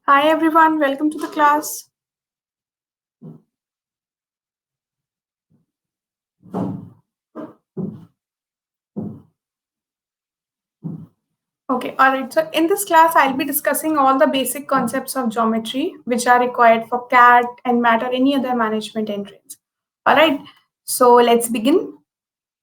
Hi everyone, welcome to the class. Okay, alright. So in this class, I'll be discussing all the basic concepts of geometry which are required for CAD and MAT or any other management entrance. Alright, so let's begin.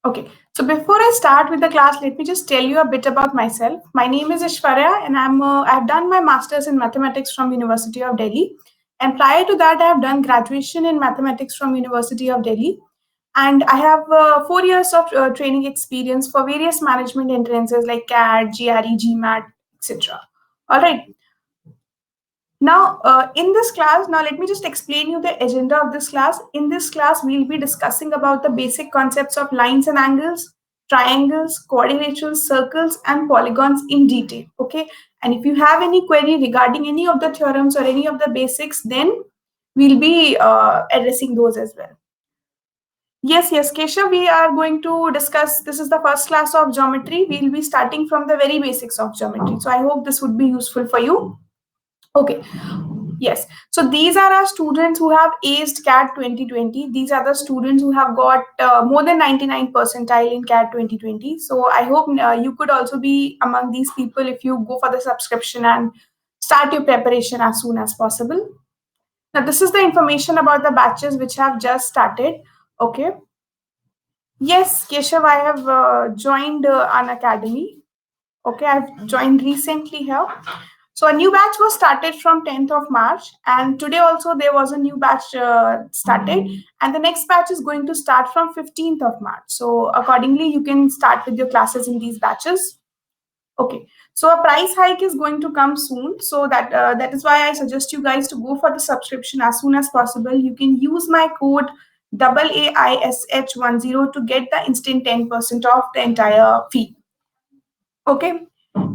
Okay, so before I start with the class, let me just tell you a bit about myself. My name is Ishwarya and I've done my master's in mathematics from University of Delhi. And prior to that, I have done graduation in mathematics from University of Delhi. And I have 4 years of training experience for various management entrances like CAD, GRE, GMAT, etc. All right. Now, in this class, now let me just explain you the agenda of this class. In this class, we'll be discussing about the basic concepts of lines and angles, triangles, quadrilaterals, circles, and polygons in detail. Okay. And if you have any query regarding any of the theorems or any of the basics, then we'll be addressing those as well. Yes, Keshav, we are going to discuss. This is the first class of geometry. We'll be starting from the very basics of geometry. So I hope this would be useful for you. Okay. Yes. So these are our students who have aced CAD 2020. These are the students who have got more than 99 percentile in CAD 2020. So I hope you could also be among these people if you go for the subscription and start your preparation as soon as possible. Now, this is the information about the batches which have just started. Okay. Yes, Keshav, I have joined an academy. Okay, I've joined recently here. So a new batch was started from 10th of March, and today also there was a new batch started, and the next batch is going to start from 15th of March. So accordingly, you can start with your classes in these batches. Okay, so a price hike is going to come soon, so that is why I suggest you guys to go for the subscription as soon as possible. You can use my code AAISH10 to get the instant 10% off the entire fee. Okay.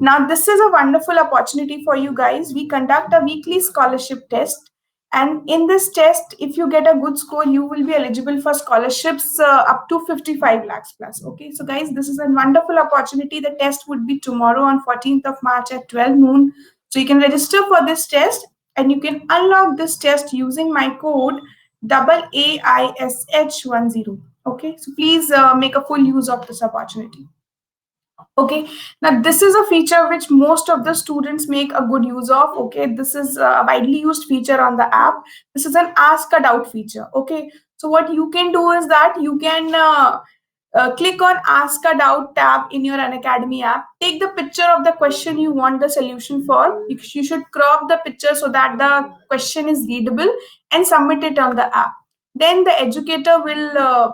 Now, this is a wonderful opportunity for you guys. We conduct a weekly scholarship test. And in this test, if you get a good score, you will be eligible for scholarships up to 55 lakhs plus. Okay. So, guys, this is a wonderful opportunity. The test would be tomorrow on 14th of March at 12 noon. So, you can register for this test and you can unlock this test using my code AAISH10. Okay. So, please make a full use of this opportunity. Okay, now this is a feature which most of the students make a good use of. Okay, this is a widely used feature on the app. This is an ask a doubt feature. Okay, so what you can do is that you can click on ask a doubt tab in your Unacademy app. Take the picture of the question you want the solution for. You should crop the picture so that the question is readable and submit it on the app. Then the educator will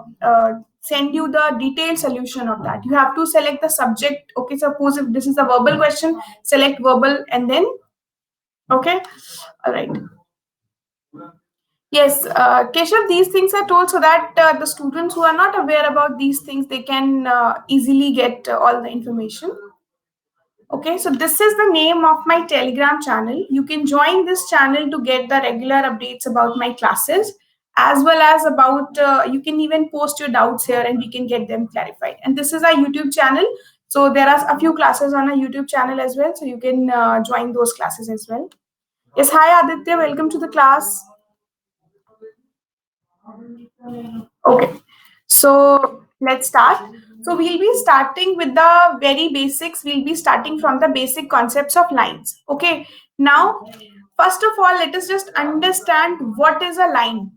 send you the detailed solution of that. You have to select the subject. Okay, suppose if this is a verbal question, select verbal and then, okay, all right. Yes, Keshav, these things are told so that the students who are not aware about these things, they can easily get all the information. Okay, so this is the name of my Telegram channel. You can join this channel to get the regular updates about my classes, as well as about, you can even post your doubts here and we can get them clarified. And this is our YouTube channel. So there are a few classes on our YouTube channel as well. So you can join those classes as well. Yes, hi Aditya, welcome to the class. Okay, so let's start. So we'll be starting with the very basics. We'll be starting from the basic concepts of lines. Okay, now, first of all, let us just understand what is a line.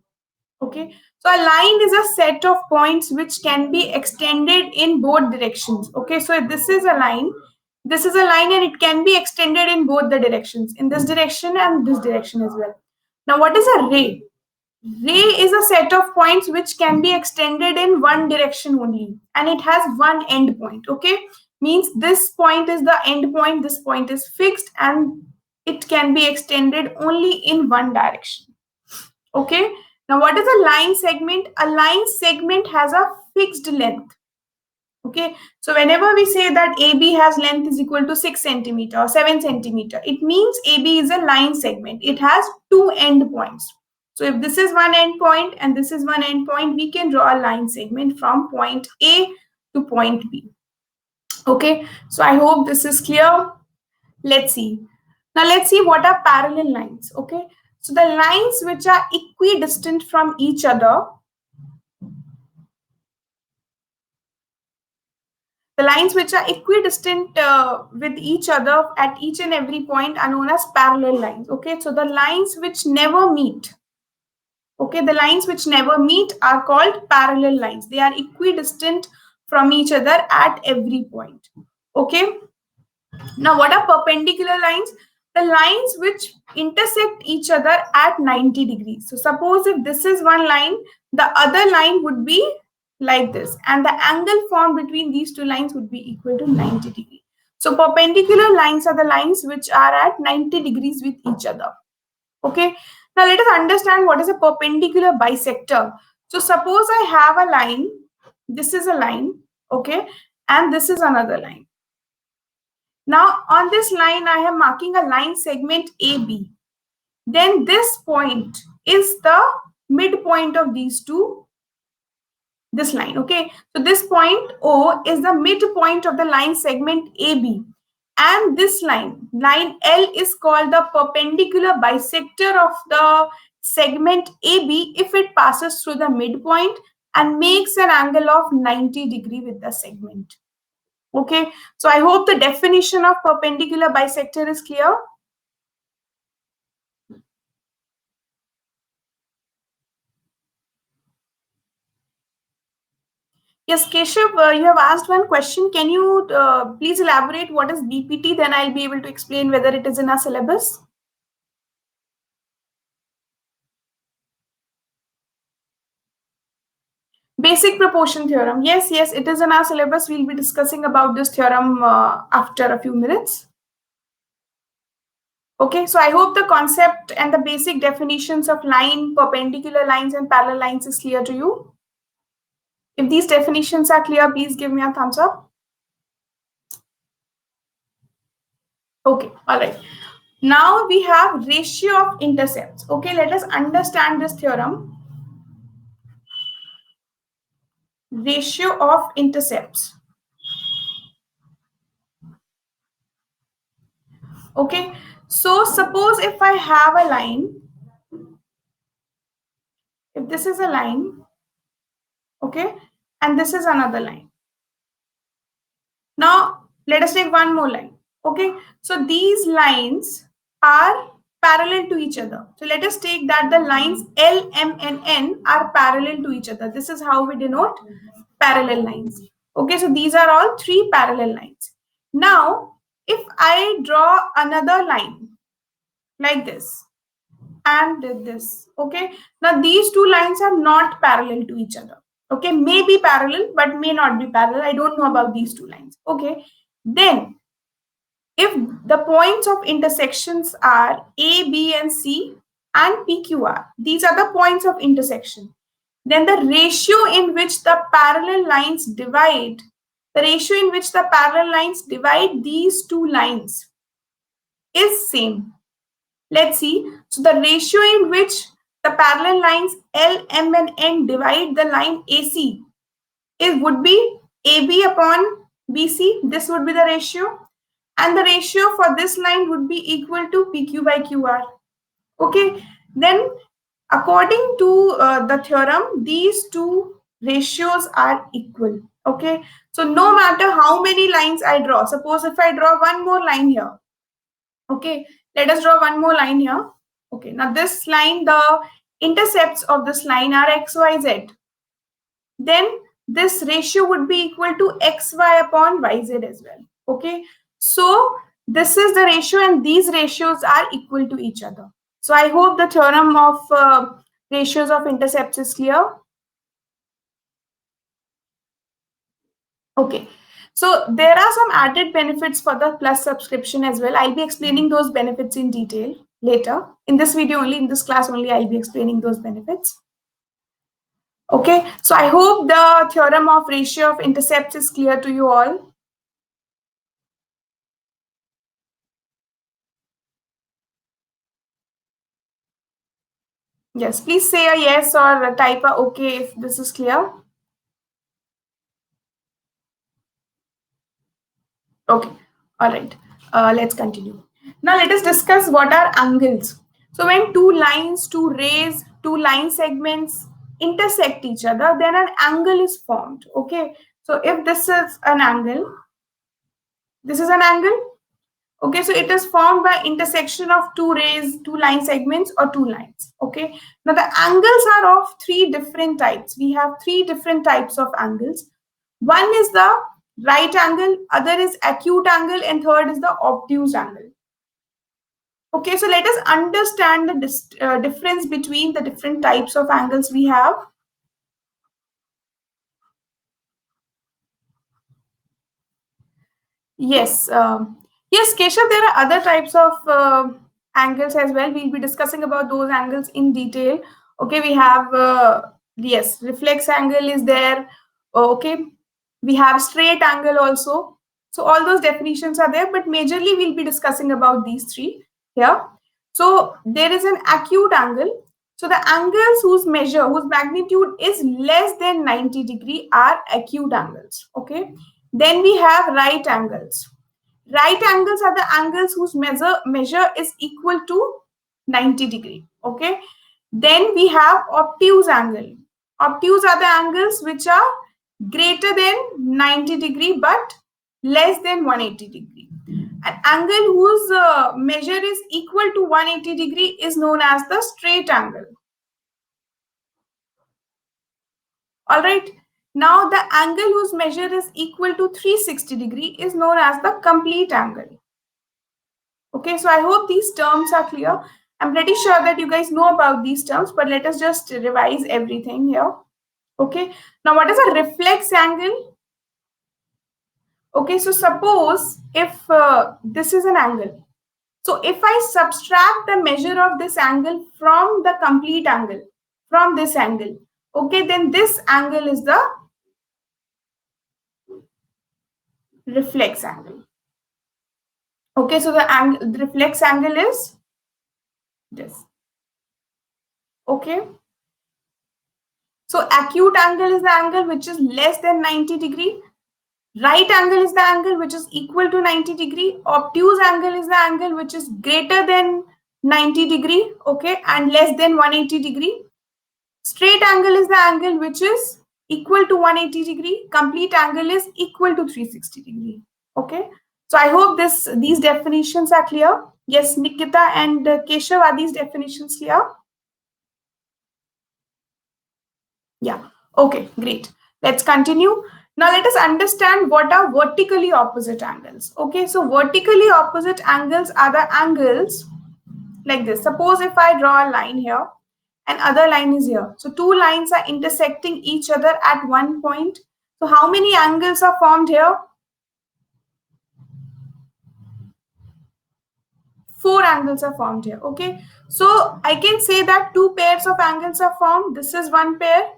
Okay, so a line is a set of points which can be extended in both directions. Okay, so this is a line. This is a line and it can be extended in both the directions, in this direction and this direction as well. Now, what is a ray? Ray is a set of points which can be extended in one direction only, and it has one end point. Okay, means this point is the end point, this point is fixed, and it can be extended only in one direction. Okay, now what is a line segment? A line segment has a fixed length. Okay, so whenever we say that AB has length is equal to 6 centimeter or 7 centimeter, it means AB is a line segment. It has two end points. So if this is one end point and this is one end point, we can draw a line segment from point A to point B. Okay, so I hope this is clear. Let's see. Now let's see what are parallel lines. Okay, so the lines which are equidistant from each other, the lines which are equidistant with each other at each and every point are known as parallel lines. Okay, so the lines which never meet, okay, the lines which never meet are called parallel lines. They are equidistant from each other at every point. Okay, now what are perpendicular lines? The lines which intersect each other at 90 degrees. So suppose if this is one line, the other line would be like this, and the angle formed between these two lines would be equal to 90 degrees. So perpendicular lines are the lines which are at 90 degrees with each other. Okay, now let us understand what is a perpendicular bisector. So suppose I have a line, this is a line, okay, and this is another line. Now on this line, I am marking a line segment AB. Then this point is the midpoint of these two, this line, okay? So this point O is the midpoint of the line segment AB. And this line, line L, is called the perpendicular bisector of the segment AB if it passes through the midpoint and makes an angle of 90 degree with the segment. Okay, so I hope the definition of perpendicular bisector is clear. Yes, Keshav, you have asked one question. Can you please elaborate what is BPT? Then I'll be able to explain whether it is in our syllabus. Basic proportion theorem. Yes, yes, it is in our syllabus. We'll be discussing about this theorem after a few minutes. Okay, so I hope the concept and the basic definitions of line, perpendicular lines, and parallel lines is clear to you. If these definitions are clear, please give me a thumbs up. Okay, all right. Now we have ratio of intercepts. Okay, let us understand this theorem. Ratio of intercepts. Okay, so suppose if I have a line, if this is a line, okay, and this is another line. Now let us take one more line. Okay, so these lines are parallel to each other. So let us take that the lines L, M, and N are parallel to each other. This is how we denote parallel lines. Okay, so these are all three parallel lines. Now, if I draw another line like this and this, okay, now these two lines are not parallel to each other. Okay, may be parallel, but may not be parallel. I don't know about these two lines. Okay, then if the points of intersections are A, B, and C and PQR, these are the points of intersection, then the ratio in which the parallel lines divide, these two lines is same. Let's see. So the ratio in which the parallel lines L, M, and N divide the line AC would be AB upon BC. This would be the ratio. And the ratio for this line would be equal to PQ by QR. Okay. Then according to the theorem, these two ratios are equal. Okay. So no matter how many lines I draw, suppose if I draw one more line here. Okay. Let us draw one more line here. Okay. Now this line, the intercepts of this line are X, Y, Z. Then this ratio would be equal to XY upon YZ as well. Okay. So this is the ratio and these ratios are equal to each other. So I hope the theorem of ratios of intercepts is clear. Okay. So there are some added benefits for the Plus subscription as well. I'll be explaining those benefits in detail later. In this video only, in this class only, I'll be explaining those benefits. Okay. So I hope the theorem of ratio of intercepts is clear to you all. Yes, please say a yes or type a okay if this is clear. Okay, all right. Let's continue. Now let us discuss what are angles. So when two lines, two rays, two line segments intersect each other, then an angle is formed. Okay. So if this is an angle, this is an angle. Okay, so it is formed by intersection of two rays, two line segments, or two lines. Okay, now the angles are of three different types. We have three different types of angles. One is the right angle, other is acute angle, and third is the obtuse angle. Okay, so let us understand the difference between the different types of angles we have. Yes, yes, Keshav, there are other types of angles as well. We'll be discussing about those angles in detail. Okay, we have, yes, reflex angle is there. Okay, we have straight angle also. So all those definitions are there, but majorly we'll be discussing about these three here. So there is an acute angle. So the angles whose measure, whose magnitude is less than 90 degree are acute angles. Okay. Then we have right angles. Right angles are the angles whose measure is equal to 90 degree. Okay. Then we have obtuse angle. Obtuse are the angles which are greater than 90 degree but less than 180 degree. An angle whose measure is equal to 180 degree is known as the straight angle. All right. Now the angle whose measure is equal to 360 degree is known as the complete angle. Okay, so I hope these terms are clear. I'm pretty sure that you guys know about these terms, but let us just revise everything here. Okay, now what is a reflex angle? Okay, so suppose if this is an angle. So if I subtract the measure of this angle from the complete angle, from this angle, okay, then this angle is the reflex angle. Okay, so the reflex angle is this. Okay. So acute angle is the angle which is less than 90 degree. Right angle is the angle which is equal to 90 degree. Obtuse angle is the angle which is greater than 90 degree, okay, and less than 180 degree. Straight angle is the angle which is equal to 180 degree. Complete angle is equal to 360 degree. Okay. So I hope these definitions are clear. Yes, Nikita and Keshav, are these definitions clear? Yeah. Okay, great. Let's continue. Now let us understand what are vertically opposite angles. Okay, so vertically opposite angles are the angles like this. Suppose if I draw a line here and other line is here. So two lines are intersecting each other at one point. So how many angles are formed here? Four angles are formed here. Okay, so I can say that two pairs of angles are formed. This is one pair.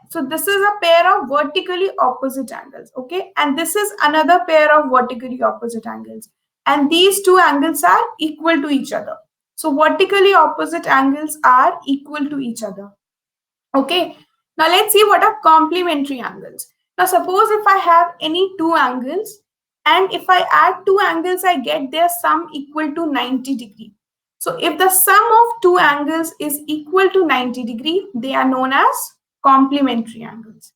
So this is a pair of vertically opposite angles. Okay, and this is another pair of vertically opposite angles, and these two angles are equal to each other. So vertically opposite angles are equal to each other. Okay, now let's see what are complementary angles. Now suppose if I have any two angles and if I add two angles, I get their sum equal to 90 degree. So if the sum of two angles is equal to 90 degree, they are known as complementary angles.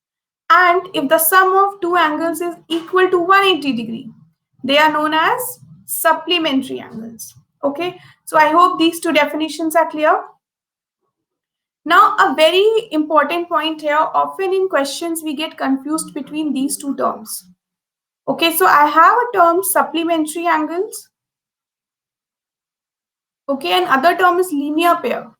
And if the sum of two angles is equal to 180 degree, they are known as supplementary angles. Okay, so I hope these two definitions are clear. Now, a very important point here, often in questions, we get confused between these two terms. Okay, so I have a term supplementary angles. Okay, and other term is linear pair.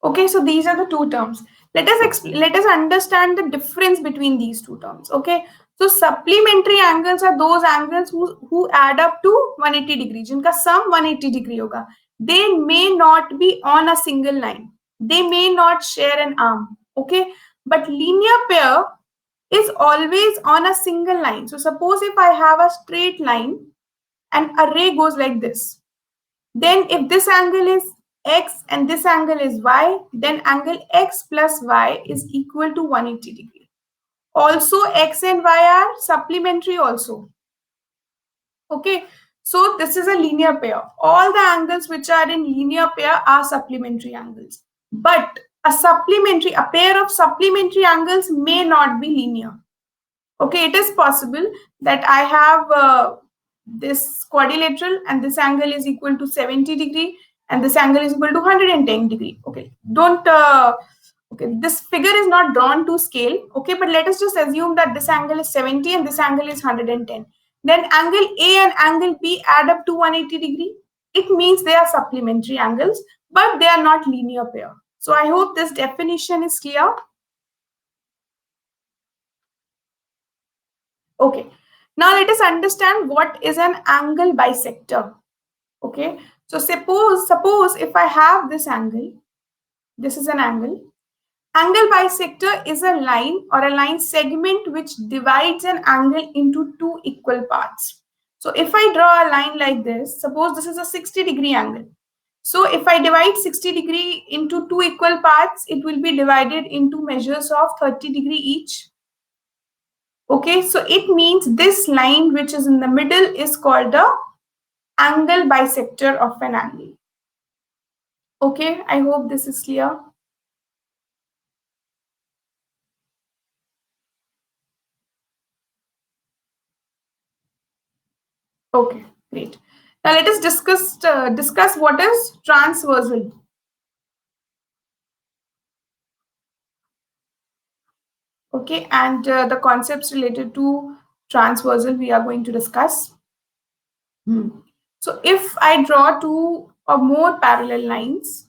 Okay, so these are the two terms. Let us understand the difference between these two terms. Okay, so supplementary angles are those angles who add up to 180 degree, जिनका sum 180 degree होगा. They may not be on a single line. They may not share an arm. Okay, but linear pair is always on a single line. So suppose if I have a straight line and a ray goes like this, then if this angle is x and this angle is y, then angle x plus y is equal to 180 degree. Also, x and y are supplementary also. Okay, so this is a linear pair. All the angles which are in linear pair are supplementary angles. But a pair of supplementary angles may not be linear. Okay, it is possible that I have this quadrilateral and this angle is equal to 70 degree and this angle is equal to 110 degree. Okay, don't okay, this figure is not drawn to scale. Okay, but let us just assume that this angle is 70 and this angle is 110. Then angle A and angle B add up to 180 degree. It means they are supplementary angles, but they are not linear pair. So I hope this definition is clear. Okay, now let us understand what is an angle bisector. Okay, so suppose if I have this angle, this is an angle. Angle bisector is a line or a line segment which divides an angle into two equal parts. So if I draw a line like this, suppose this is a 60-degree angle. So if I divide 60 degree into two equal parts, it will be divided into measures of 30 degree each. Okay, so it means this line which is in the middle is called the angle bisector of an angle. Okay, I hope this is clear. Okay, great. Now let us discuss what is transversal. Okay, and the concepts related to transversal we are going to discuss. So if I draw two or more parallel lines,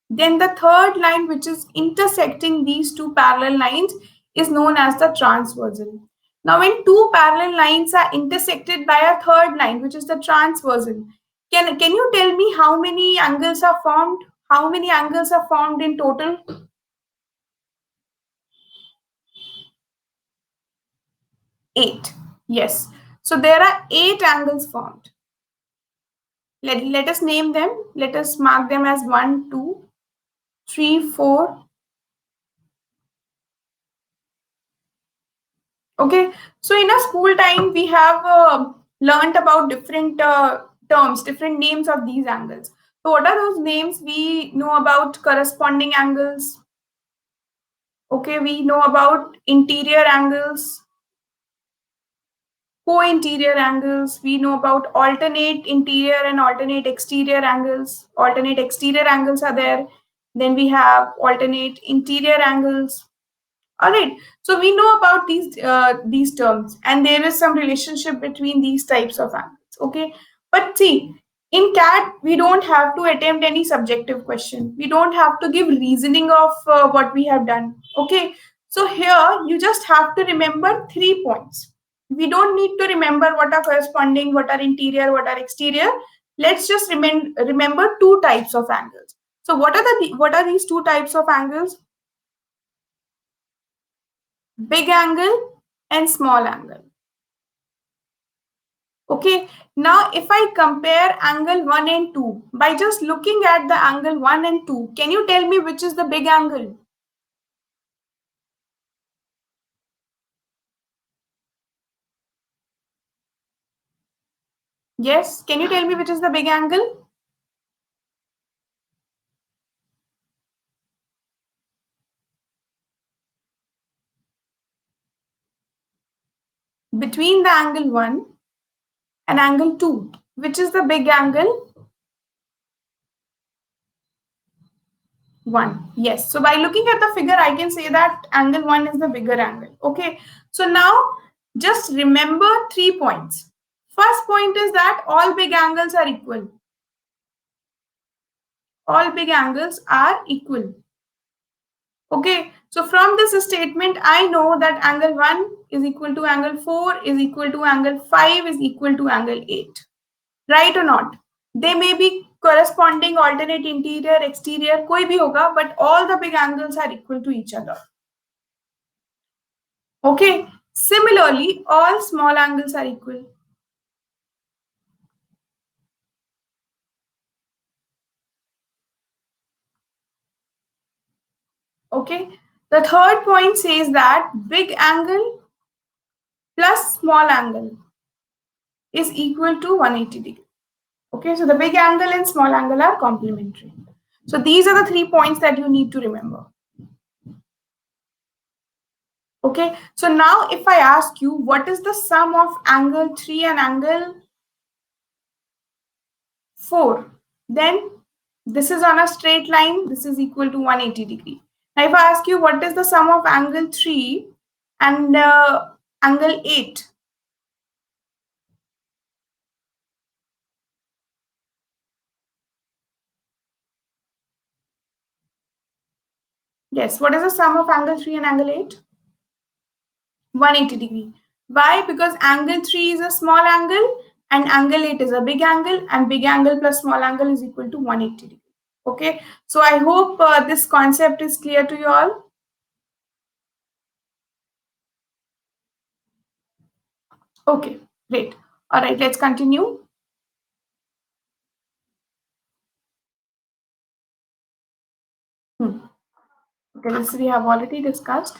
then the third line which is intersecting these two parallel lines is known as the transversal. Now when two parallel lines are intersected by a third line which is the transversal, can you tell me how many angles are formed? How many angles are formed in total? 8. Yes. So there are 8 angles formed. Let us name them. Let us mark them as 1, 2, 3, 4. Okay. So in a school time, we have learned about different terms, different names of these angles. So what are those names? We know about corresponding angles. Okay. We know about interior angles, co-interior angles. We know about alternate interior and alternate exterior angles. Alternate exterior angles are there. Then we have alternate interior angles. All right. So we know about these terms, and there is some relationship between these types of angles. Okay. But see, in CAT, we don't have to attempt any subjective question. We don't have to give reasoning of what we have done. Okay. So here you just have to remember 3 points. We don't need to remember what are corresponding, what are interior, what are exterior. Let's just remember two types of angles. So what are these two types of angles? Big angle and small angle. Okay, now if I compare angle 1 and 2, by just looking at the angle 1 and 2, can you tell me which is the big angle? Yes, can you tell me which is the big angle? Between the angle 1 and angle 2, which is the big angle? 1. Yes. So by looking at the figure, I can say that angle 1 is the bigger angle. Okay. So now just remember 3 points. First point is that all big angles are equal. All big angles are equal. Okay. So from this statement, I know that angle 1 is equal to angle 4 is equal to angle 5 is equal to angle 8. Right or not? They may be corresponding alternate interior, exterior, koi bhi hoga, but all the big angles are equal to each other. Okay. Similarly, all small angles are equal. Okay. The third point says that big angle plus small angle is equal to 180 degree. Okay, so the big angle and small angle are complementary. So these are the 3 points that you need to remember. Okay, so now if I ask you what is the sum of angle 3 and angle 4, then this is on a straight line, this is equal to 180 degree. Now if I ask you what is the sum of angle 3 and angle 8, yes, what is the sum of angle 3 and angle 8? 180 degree. Why? Because angle 3 is a small angle and angle 8 is a big angle, and big angle plus small angle is equal to 180 degree. Okay, so I hope this concept is clear to you all. Okay, great. All right, let's continue. Okay, this we have already discussed.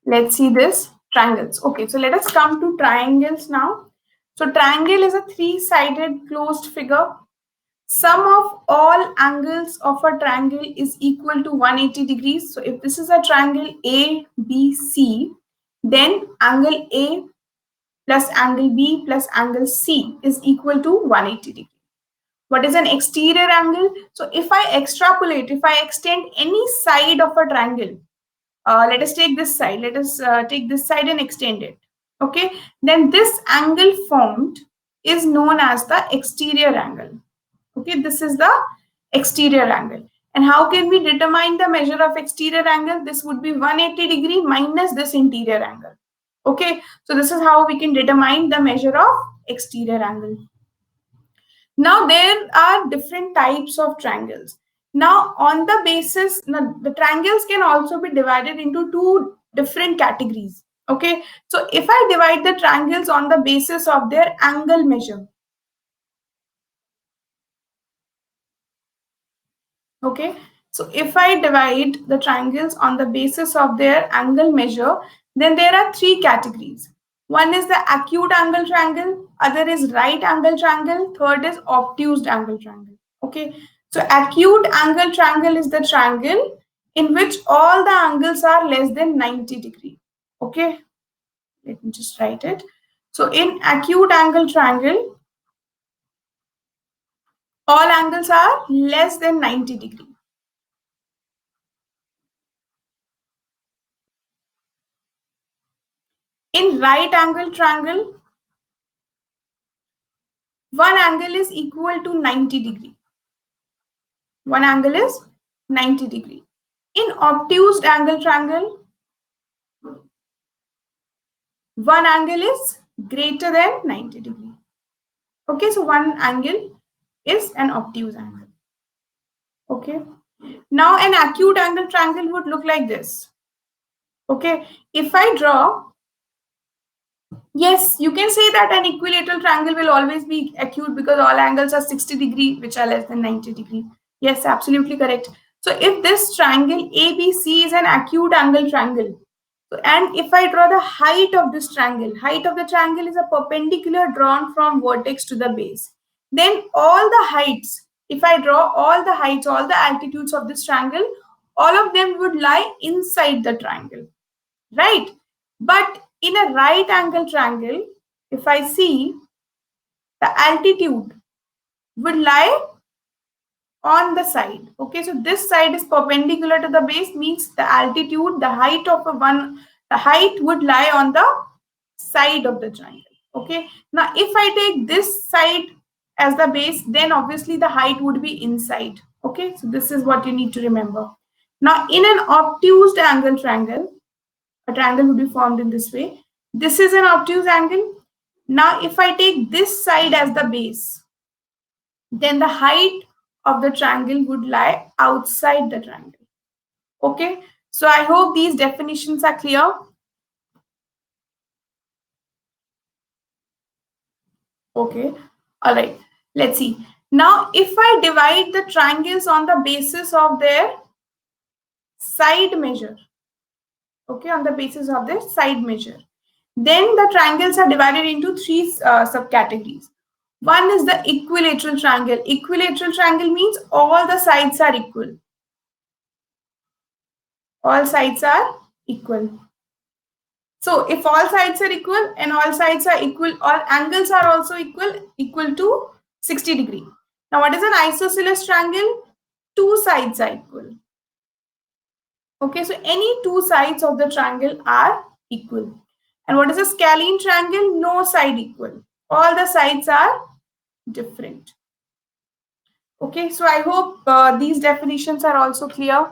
Let's see this triangles. Okay, so let us come to triangles now. So triangle is a three-sided closed figure. Sum of all angles of a triangle is equal to 180 degrees. So if this is a triangle A, B, C, then angle A plus angle B plus angle C is equal to 180 degrees. What is an exterior angle? So if I extrapolate, if I extend any side of a triangle, let us take this side, let us take this side and extend it. Okay, then this angle formed is known as the exterior angle. Okay, this is the exterior angle. And how can we determine the measure of exterior angle? This would be 180 degree minus this interior angle. Okay, so this is how we can determine the measure of exterior angle. Now there are different types of triangles. Now on the basis, now the triangles can also be divided into two different categories. Okay, so if I divide the triangles on the basis of their angle measure, okay, so if I divide the triangles on the basis of their angle measure, then there are three categories. One is the acute angle triangle, other is right angle triangle, third is obtuse angle triangle. Okay, so acute angle triangle is the triangle in which all the angles are less than 90 degree. Okay, let me just write it. So in acute angle triangle, all angles are less than 90 degree. In right angle triangle, one angle is equal to 90 degree. One angle is 90 degree. In obtuse angle triangle, one angle is greater than 90 degree. Okay, so one angle is an obtuse angle. Okay, now an acute angle triangle would look like this. Okay, if I draw, yes, you can say that an equilateral triangle will always be acute because all angles are 60 degree, which are less than 90 degree. Yes, absolutely correct. So if this triangle ABC is an acute angle triangle, and if I draw the height of this triangle, height of the triangle is a perpendicular drawn from vertex to the base, then all the heights, if I draw all the heights, all the altitudes of this triangle, all of them would lie inside the triangle, right? But in a right angle triangle, if I see, the altitude would lie on the side. Okay, so this side is perpendicular to the base, means the altitude, the height of the height would lie on the side of the triangle. Okay, now if I take this side as the base, then obviously the height would be inside. Okay, so this is what you need to remember. Now in an obtuse angle triangle, a triangle would be formed in this way. This is an obtuse angle. Now if I take this side as the base, then the height of the triangle would lie outside the triangle. Okay, so I hope these definitions are clear. Okay, all right, let's see. Now, if I divide the triangles on the basis of their side measure, okay, on the basis of their side measure, Then the triangles are divided into three subcategories. One is the equilateral triangle. Equilateral triangle means all the sides are equal. All sides are equal. So if all sides are equal and all sides are equal, all angles are also equal to 60 degree. Now what is an isosceles triangle? Two sides are equal. Okay, so any two sides of the triangle are equal. And what is a scalene triangle? No side equal. All the sides are different. Okay, so I hope these definitions are also clear.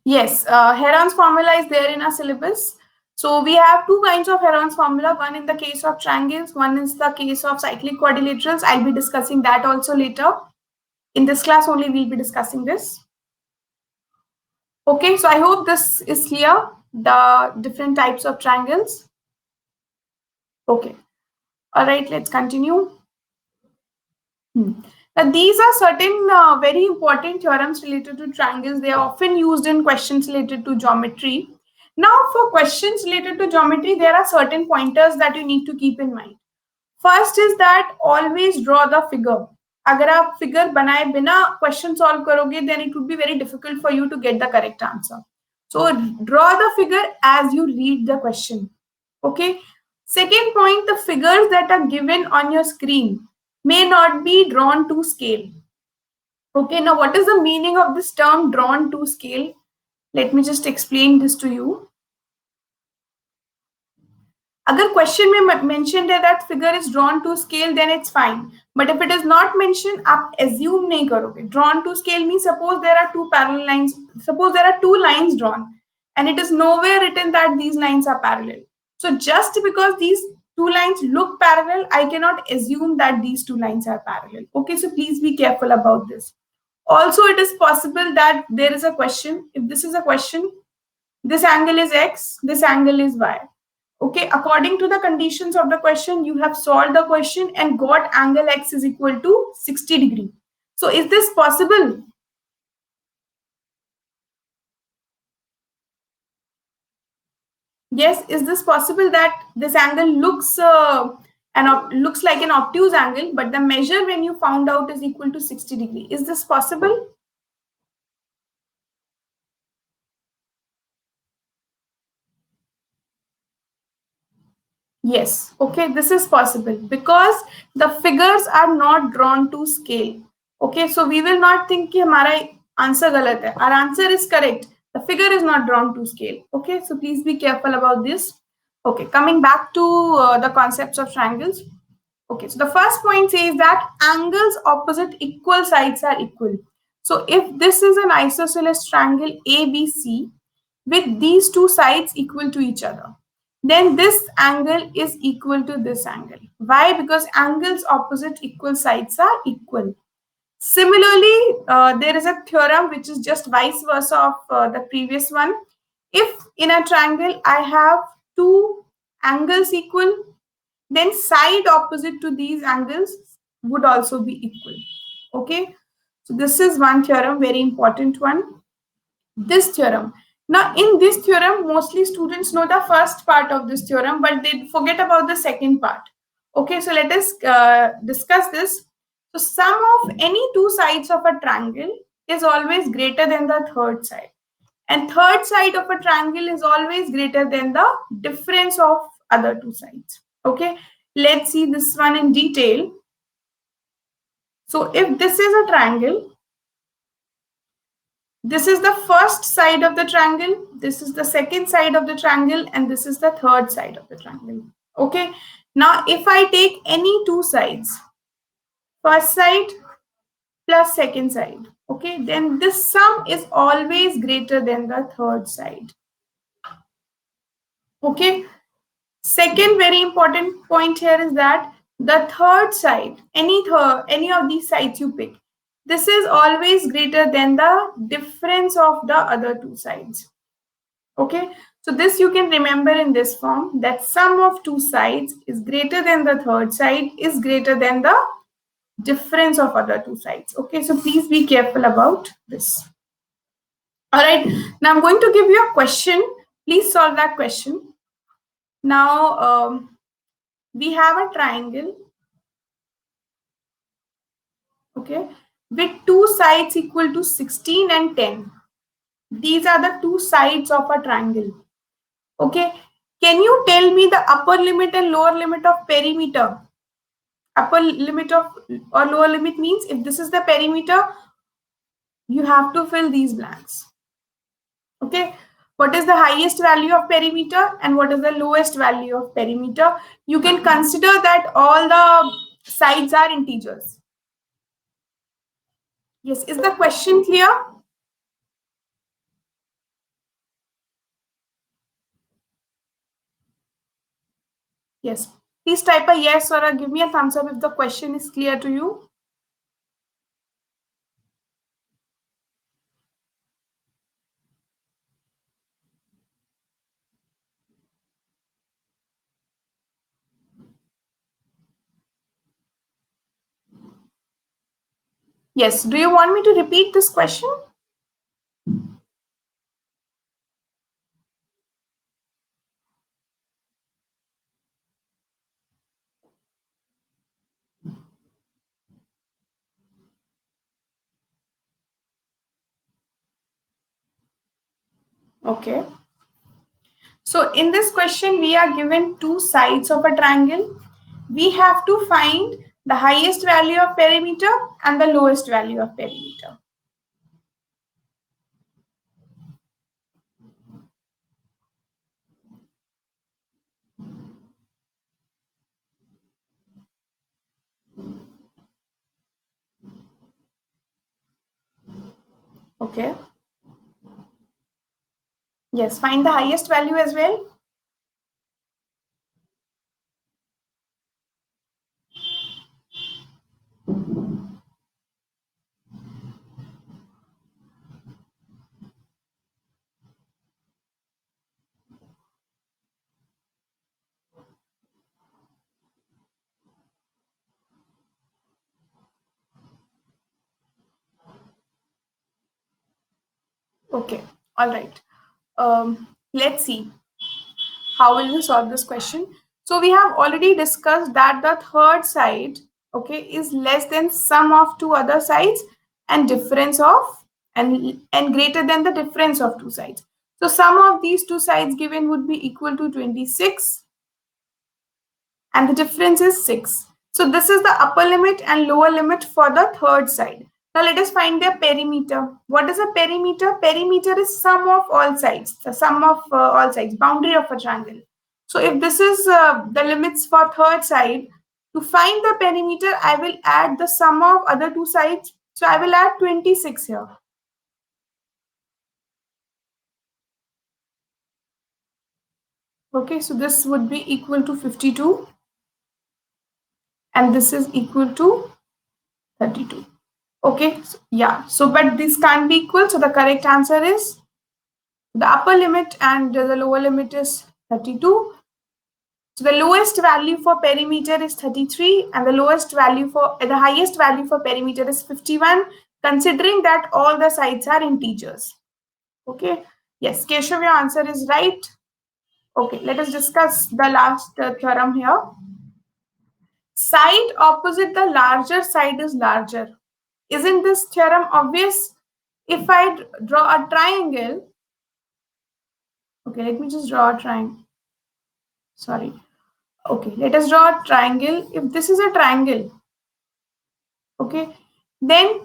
Yes, Heron's formula is there in our syllabus. So we have two kinds of Heron's formula, one in the case of triangles, one is the case of cyclic quadrilaterals. I'll be discussing that also later. In this class only we'll be discussing this. Okay, so I hope this is clear, the different types of triangles. Okay, all right, let's continue. Now, these are certain very important theorems related to triangles. They are often used in questions related to geometry. Now, for questions related to geometry, there are certain pointers that you need to keep in mind. First is that always draw the figure. अगर आप figure बनाए बिना question solve करोगे, then it would be very difficult for you to get the correct answer. So draw the figure as you read the question. Okay. Second point, the figures that are given on your screen may not be drawn to scale. Okay, now what is the meaning of this term drawn to scale? Let me just explain this to you. अगर question में mentioned है that figure is drawn to scale, then it's fine. But if it is not mentioned, आप assume नहीं करोगे. Drawn to scale means suppose there are two parallel lines. Suppose there are two lines drawn, and it is nowhere written that these lines are parallel. So just because these two lines look parallel, I cannot assume that these two lines are parallel. Okay, so please be careful about this. Also, it is possible that there is a question. If this is a question, this angle is x, this angle is y. Okay, according to the conditions of the question, you have solved the question and got angle x is equal to 60 degree. So is this possible? Yes, is this possible that this angle looks looks like an obtuse angle, but the measure when you found out is equal to 60 degree? Is this possible? Yes, okay, this is possible because the figures are not drawn to scale. Okay, so we will not think कि हमारा answer गलत है. Our answer is correct. The figure is not drawn to scale. Okay, so please be careful about this. Okay, coming back to the concepts of triangles. Okay, so the first point says that angles opposite equal sides are equal. So if this is an isosceles triangle ABC with these two sides equal to each other, then this angle is equal to this angle. Why? Because angles opposite equal sides are equal. Similarly, there is a theorem which is just vice versa of the previous one. If in a triangle I have two angles equal, then side opposite to these angles would also be equal. Okay, so this is one theorem, very important one. This theorem. Now, in this theorem, mostly students know the first part of this theorem, but they forget about the second part. Okay, so let us discuss this. So, sum of any two sides of a triangle is always greater than the third side. And third side of a triangle is always greater than the difference of other two sides. Okay, let's see this one in detail. So, if this is a triangle, this is the first side of the triangle, this is the second side of the triangle, and this is the third side of the triangle. Okay. Now, if I take any two sides, first side plus second side, okay, then this sum is always greater than the third side. Okay. Second very important point here is that the third side, any of these sides you pick, this is always greater than the difference of the other two sides. Okay, so this you can remember in this form, that sum of two sides is greater than the third side is greater than the difference of other two sides. Okay, so please be careful about this. All right, now I'm going to give you a question. Please solve that question. Now, we have a triangle, okay, with two sides equal to 16 and 10. These are the two sides of a triangle. Okay, can you tell me the upper limit and lower limit of perimeter? Upper limit of or lower limit means if this is the perimeter, you have to fill these blanks. Okay, what is the highest value of perimeter and what is the lowest value of perimeter? You can consider that all the sides are integers. Yes, is the question clear? Yes, please type a yes or give me a thumbs up if the question is clear to you. Yes, do you want me to repeat this question? Okay. So in this question, we are given two sides of a triangle. We have to find the highest value of perimeter and the lowest value of perimeter. Okay. Yes, find the highest value as well. Okay, all right. Let's see. How will we solve this question? So we have already discussed that the third side, okay, is less than sum of two other sides and difference of and greater than the difference of two sides. So sum of these two sides given would be equal to 26 and the difference is 6. So this is the upper limit and lower limit for the third side. Now let us find their perimeter. What is a perimeter? Perimeter is sum of all sides, the sum of all sides, boundary of a triangle. So if this is the limits for third side, to find the perimeter, I will add the sum of other two sides. So I will add 26 here. Okay, so this would be equal to 52 and this is equal to 32. Okay, so, yeah, so but this can't be equal. So the correct answer is the upper limit and the lower limit is 32. So the lowest value for perimeter is 33 and the lowest value for the highest value for perimeter is 51, considering that all the sides are integers. Okay, yes, Keshav, your answer is right. Okay, let us discuss the last theorem here. Side opposite the larger side is larger. Isn't this theorem obvious? If I draw a triangle, okay, let me just draw a triangle. Sorry. Okay, let us draw a triangle. If this is a triangle, okay, then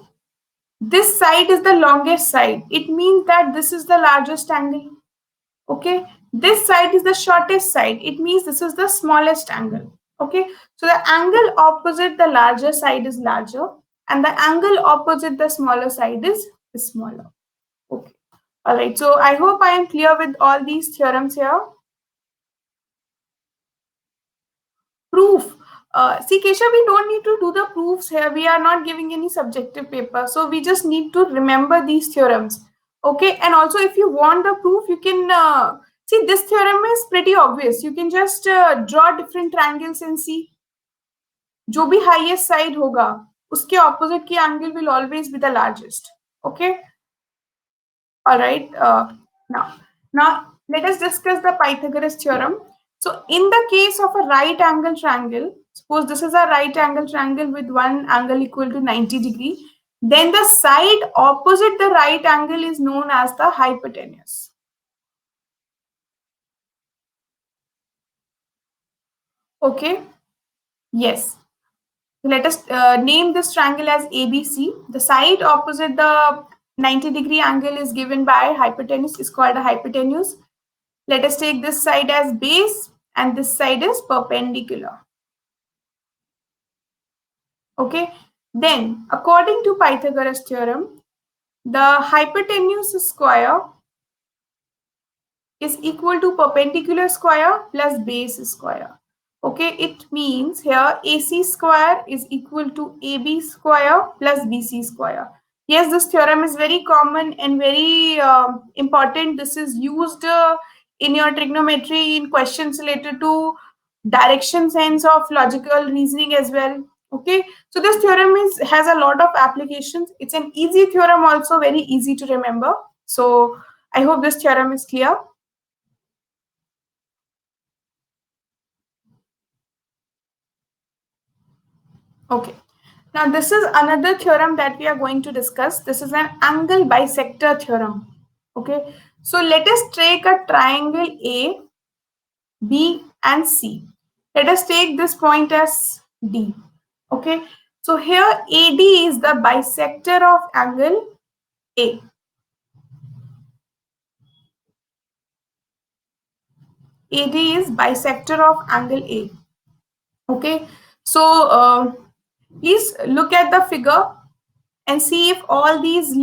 this side is the longest side. It means that this is the largest angle. Okay, this side is the shortest side. It means this is the smallest angle. Okay, so the angle opposite the larger side is larger and the angle opposite the smaller side is smaller. Okay, all right, so I hope I am clear with all these theorems here. Proof. See, Kesha, we don't need to do the proofs here. We are not giving any subjective paper. So we just need to remember these theorems. Okay, and also if you want the proof, you can see this theorem is pretty obvious. You can just draw different triangles and see. जो भी highest side होगा, उसके opposite की angle will always be the largest. Okay. All right. Now let us discuss the Pythagoras theorem. So, in the case of a right angle triangle, suppose this is a right angle triangle with one angle equal to 90 degree, then the side opposite the right angle is known as the hypotenuse. Okay. Yes. Let us name this triangle as ABC. The side opposite the 90-degree angle is given by hypotenuse, is called a hypotenuse. Let us take this side as base and this side is perpendicular. Okay. Then, according to Pythagoras theorem, the hypotenuse square is equal to perpendicular square plus base square. Okay, it means here AC square is equal to AB square plus BC square. Yes, this theorem is very common and very important. This is used in your trigonometry in questions related to direction sense of logical reasoning as well. Okay, so this theorem has a lot of applications. It's an easy theorem, also very easy to remember. So I hope this theorem is clear. Okay. Now this is another theorem that we are going to discuss. This is an angle bisector theorem. Okay. So let us take a triangle A, B and C. Let us take this point as D. Okay. So here AD is the bisector of angle A. AD is bisector of angle A. Okay. So please look at the figure and see if all these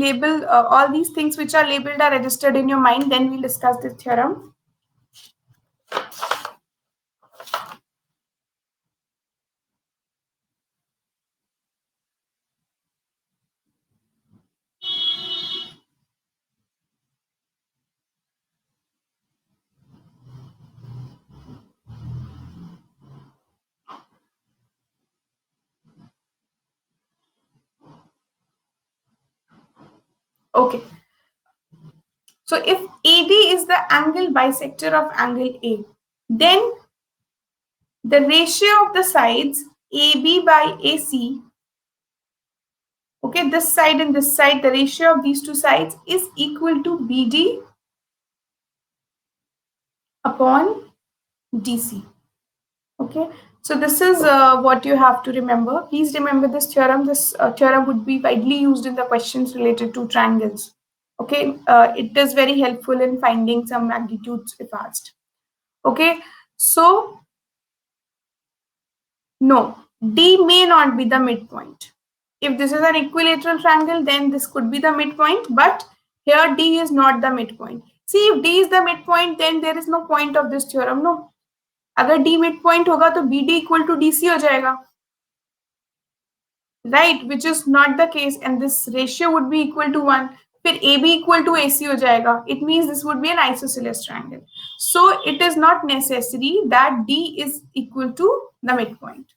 things which are labeled are registered in your mind. Then we'll discuss this theorem. Okay. So if AD is the angle bisector of angle A, then the ratio of the sides AB by AC, okay, this side and this side, the ratio of these two sides is equal to BD upon DC. Okay, so this is what you have to remember. Please remember this theorem. This theorem would be widely used in the questions related to triangles. Okay, it is very helpful in finding some magnitudes if asked. Okay, so no, D may not be the midpoint. If this is an equilateral triangle, then this could be the midpoint, but here D is not the midpoint. See, if D is the midpoint, then there is no point of this theorem, no. अगर D midpoint होगा तो BD equal to DC हो जाएगा, right? Which is not the case, and this ratio would be equal to 1. फिर AB equal to AC हो जाएगा. It means this would be an isosceles triangle. So it is not necessary that D is equal to the midpoint.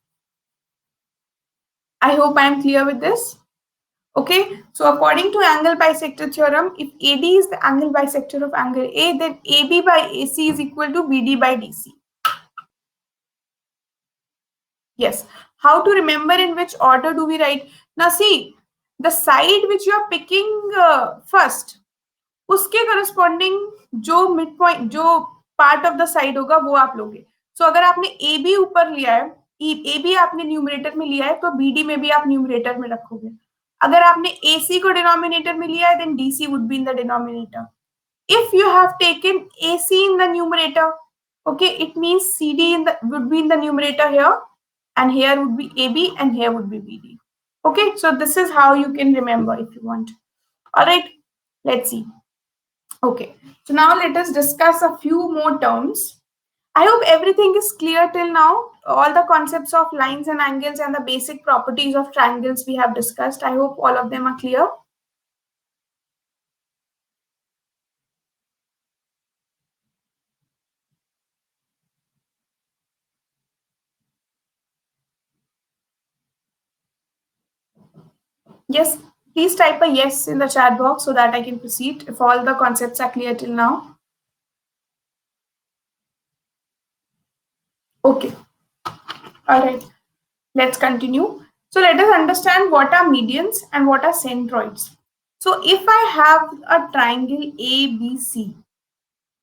I hope I am clear with this. Okay, so according to angle bisector theorem, if AD is the angle bisector of angle A, then AB by AC is equal to BD by DC. Yes. How to remember in which order do we write? Now see, the side which you are picking first, उसके corresponding जो midpoint, जो part of the side होगा वो आप लोगे. So अगर आपने AB ऊपर लिया है, AB आपने न्यूमरेटर में लिया है, तो BD में भी आप न्यूमरेटर में रखोगे. अगर आपने AC को डिनोमिनेटर में लिया है, then DC would be in the denominator. If you have taken AC in the numerator, okay, it means CD would be in the numerator here, and here would be AB, and here would be BD. Okay, so this is how you can remember if you want. All right, let's see. Okay, so now let us discuss a few more terms. I hope everything is clear till now. All the concepts of lines and angles and the basic properties of triangles we have discussed. I hope all of them are clear. Yes, please type a yes in the chat box so that I can proceed if all the concepts are clear till now. Okay, all right, let's continue. So let us understand what are medians and what are centroids. So if I have a triangle ABC,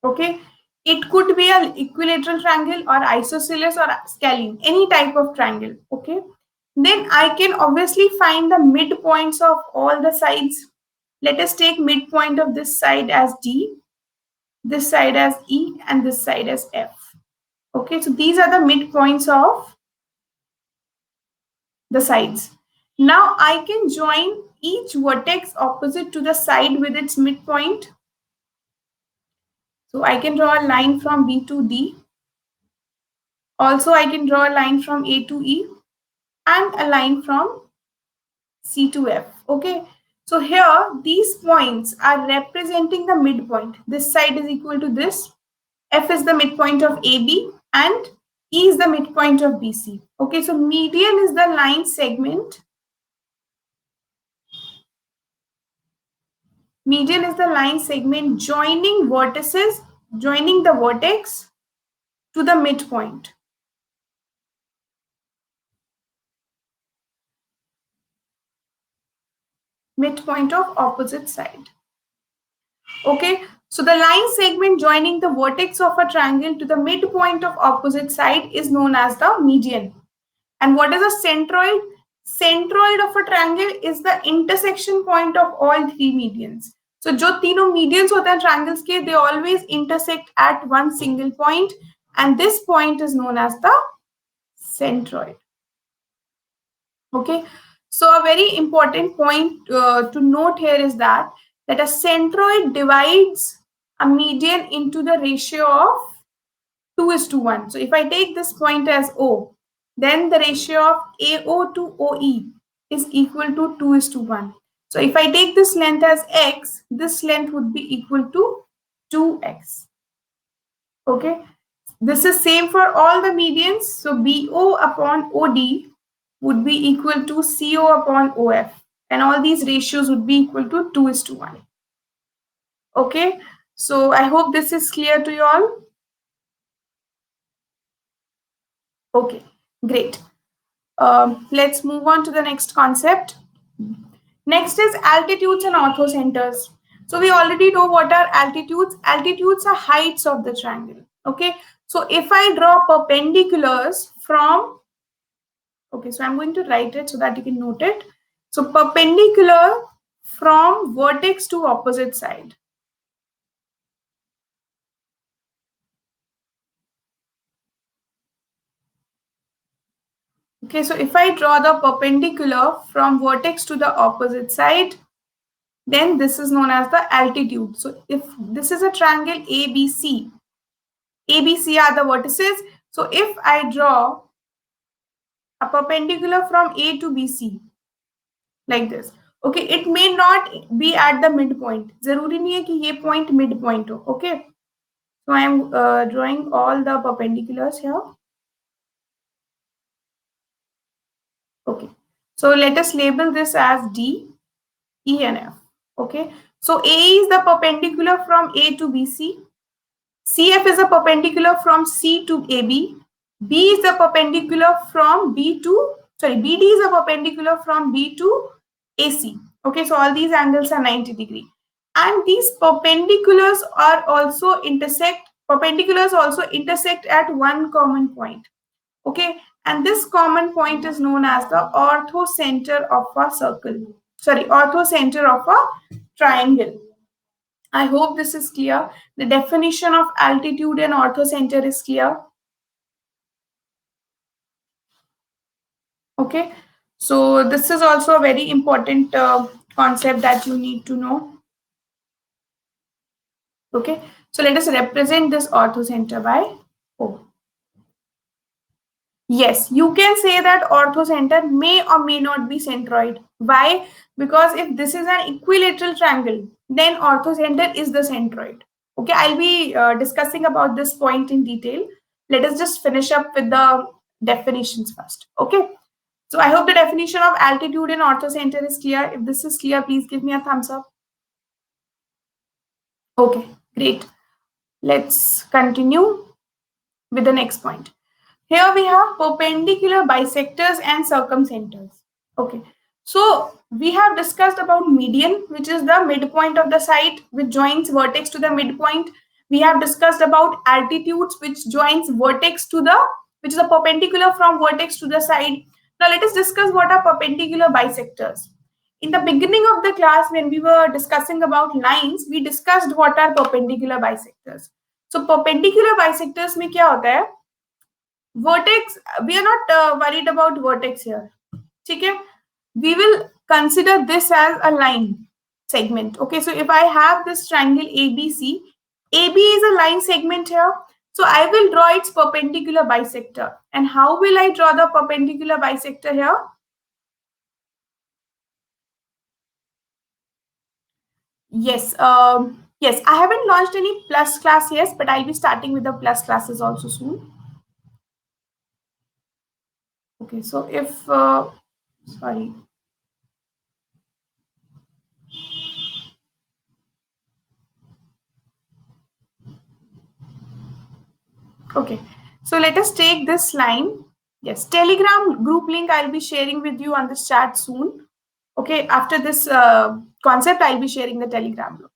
okay, it could be an equilateral triangle or isosceles or scalene, any type of triangle, okay. Then I can obviously find the midpoints of all the sides. Let us take midpoint of this side as D, this side as E, and this side as F. Okay, so these are the midpoints of the sides. Now I can join each vertex opposite to the side with its midpoint. So I can draw a line from B to D. Also, I can draw a line from A to E and a line from C to F. Okay, so here these points are representing the midpoint. This side is equal to this. F is the midpoint of AB and E is the midpoint of BC. Okay, so median is the line segment. Median is the line segment joining vertices, joining the vertex to the midpoint. Midpoint of opposite side. Okay, so the line segment joining the vertex of a triangle to the midpoint of opposite side is known as the median. And what is a centroid? Centroid of a triangle is the intersection point of all three medians. So जो तीनों medians होते हैं triangles के, they always intersect at one single point, and this point is known as the centroid. Okay, so a very important point to note here is that a centroid divides a median into the ratio of 2:1. So if I take this point as O, then the ratio of AO to OE is equal to 2:1. So if I take this length as X, this length would be equal to 2X. Okay, this is same for all the medians. So BO upon OD would be equal to CO upon OF. And all these ratios would be equal to 2:1. Okay, so I hope this is clear to you all. Okay, great. Let's move on to the next concept. Next is altitudes and orthocenters. So we already know what are altitudes. Altitudes are heights of the triangle. Okay, so if I draw perpendiculars from, okay, so I'm going to write it so that you can note it. So perpendicular from vertex to opposite side. Okay, so if I draw the perpendicular from vertex to the opposite side, then this is known as the altitude. So if this is a triangle ABC, ABC are the vertices. So if I draw a perpendicular from A to BC like this, okay, it may not be at the midpoint. जरूरी नहीं है कि ये point midpoint हो, okay? So I am drawing all the perpendiculars here. Okay, so let us label this as D, E and F. Okay, so A is the perpendicular from A to BC. CF is a perpendicular from C to AB. B is a perpendicular from BD is a perpendicular from B to AC. Okay, so all these angles are 90°. And these perpendiculars also intersect at one common point. Okay, and this common point is known as the orthocenter of a circle. Sorry, orthocenter of a triangle. I hope this is clear. The definition of altitude and orthocenter is clear. Okay, so this is also a very important concept that you need to know. Okay, so let us represent this orthocenter by O. Yes, you can say that orthocenter may or may not be centroid. Why? Because if this is an equilateral triangle, then orthocenter is the centroid. Okay, I'll be discussing about this point in detail. Let us just finish up with the definitions first. Okay, So I hope the definition of altitude and orthocenter is clear. If this is clear, please give me a thumbs up. Okay, great. Let's continue with the next point. Here we have perpendicular bisectors and circumcenters. Okay, so we have discussed about median, which is the midpoint of the site which joins vertex to the midpoint. We have discussed about altitudes, which joins vertex to the, which is a perpendicular from vertex to the side. Now let us discuss what are perpendicular bisectors. In the beginning of the class, when we were discussing about lines, we discussed what are perpendicular bisectors. So perpendicular bisectors में क्या होता है? Vertex, we are not worried about vertex here. Okay, we will consider this as a line segment. Okay, so if I have this triangle ABC, AB is a line segment here. So I will draw its perpendicular bisector. And how will I draw the perpendicular bisector here? Yes, yes, I haven't launched any plus class yet, but I'll be starting with the plus classes also soon. Okay, so if, sorry. Okay, so let us take this line. Yes, Telegram group link I'll be sharing with you on this chat soon. Okay, after this concept, I'll be sharing the Telegram group.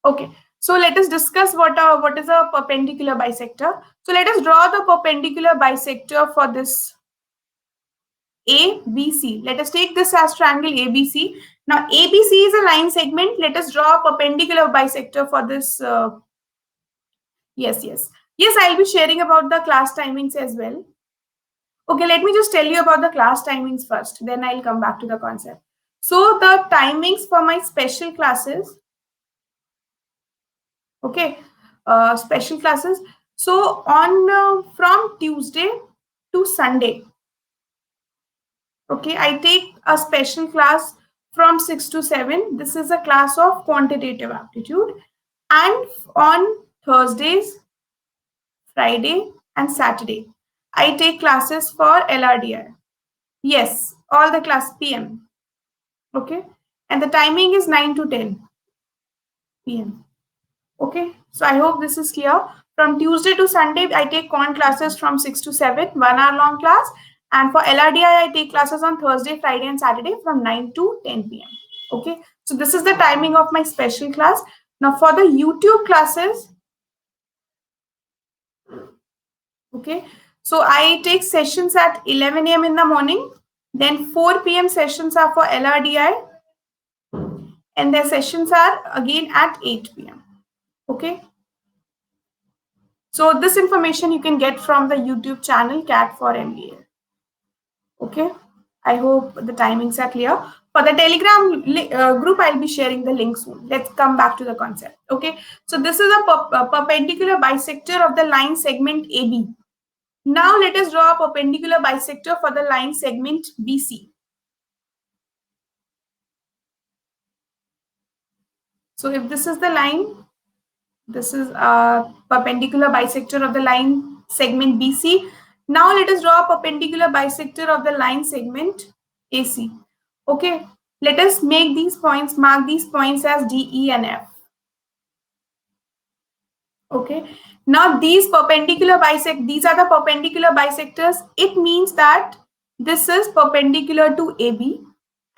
Okay, so let us discuss what is a perpendicular bisector. So let us draw the perpendicular bisector for this ABC. Let us take this as triangle ABC. Now ABC is a line segment. Let us draw a perpendicular bisector for this. Yes, yes. Yes, I'll be sharing about the class timings as well. Okay, let me just tell you about the class timings first, then I'll come back to the concept. So the timings for my special classes, okay, special classes. So on from Tuesday to Sunday, okay, I take a special class from 6 to 7. This is a class of quantitative aptitude. And on Thursdays, Friday, and Saturday, I take classes for LRDI. Yes, all the class PM. Okay, and the timing is 9 to 10 p.m. Okay, so I hope this is clear. From Tuesday to Sunday, I take quant classes from 6 to 7, 1 hour long class. And for LRDI, I take classes on Thursday, Friday, and Saturday from 9 to 10 p.m. Okay, so this is the timing of my special class. Now for the YouTube classes, okay, so I take sessions at 11 a.m. in the morning. Then 4 p.m. sessions are for LRDI. And their sessions are again at 8 p.m. Okay. So this information you can get from the YouTube channel CAT for MBA. Okay. I hope the timings are clear. For the Telegram group, I'll be sharing the link soon. Let's come back to the concept. Okay. So this is a perpendicular bisector of the line segment AB. Now let us draw a perpendicular bisector for the line segment BC. So if this is the line, this is a perpendicular bisector of the line segment BC. Now let us draw a perpendicular bisector of the line segment AC. Okay, let us make these points, mark these points as D, E, and F. Okay, now these perpendicular these are the perpendicular bisectors. It means that this is perpendicular to AB,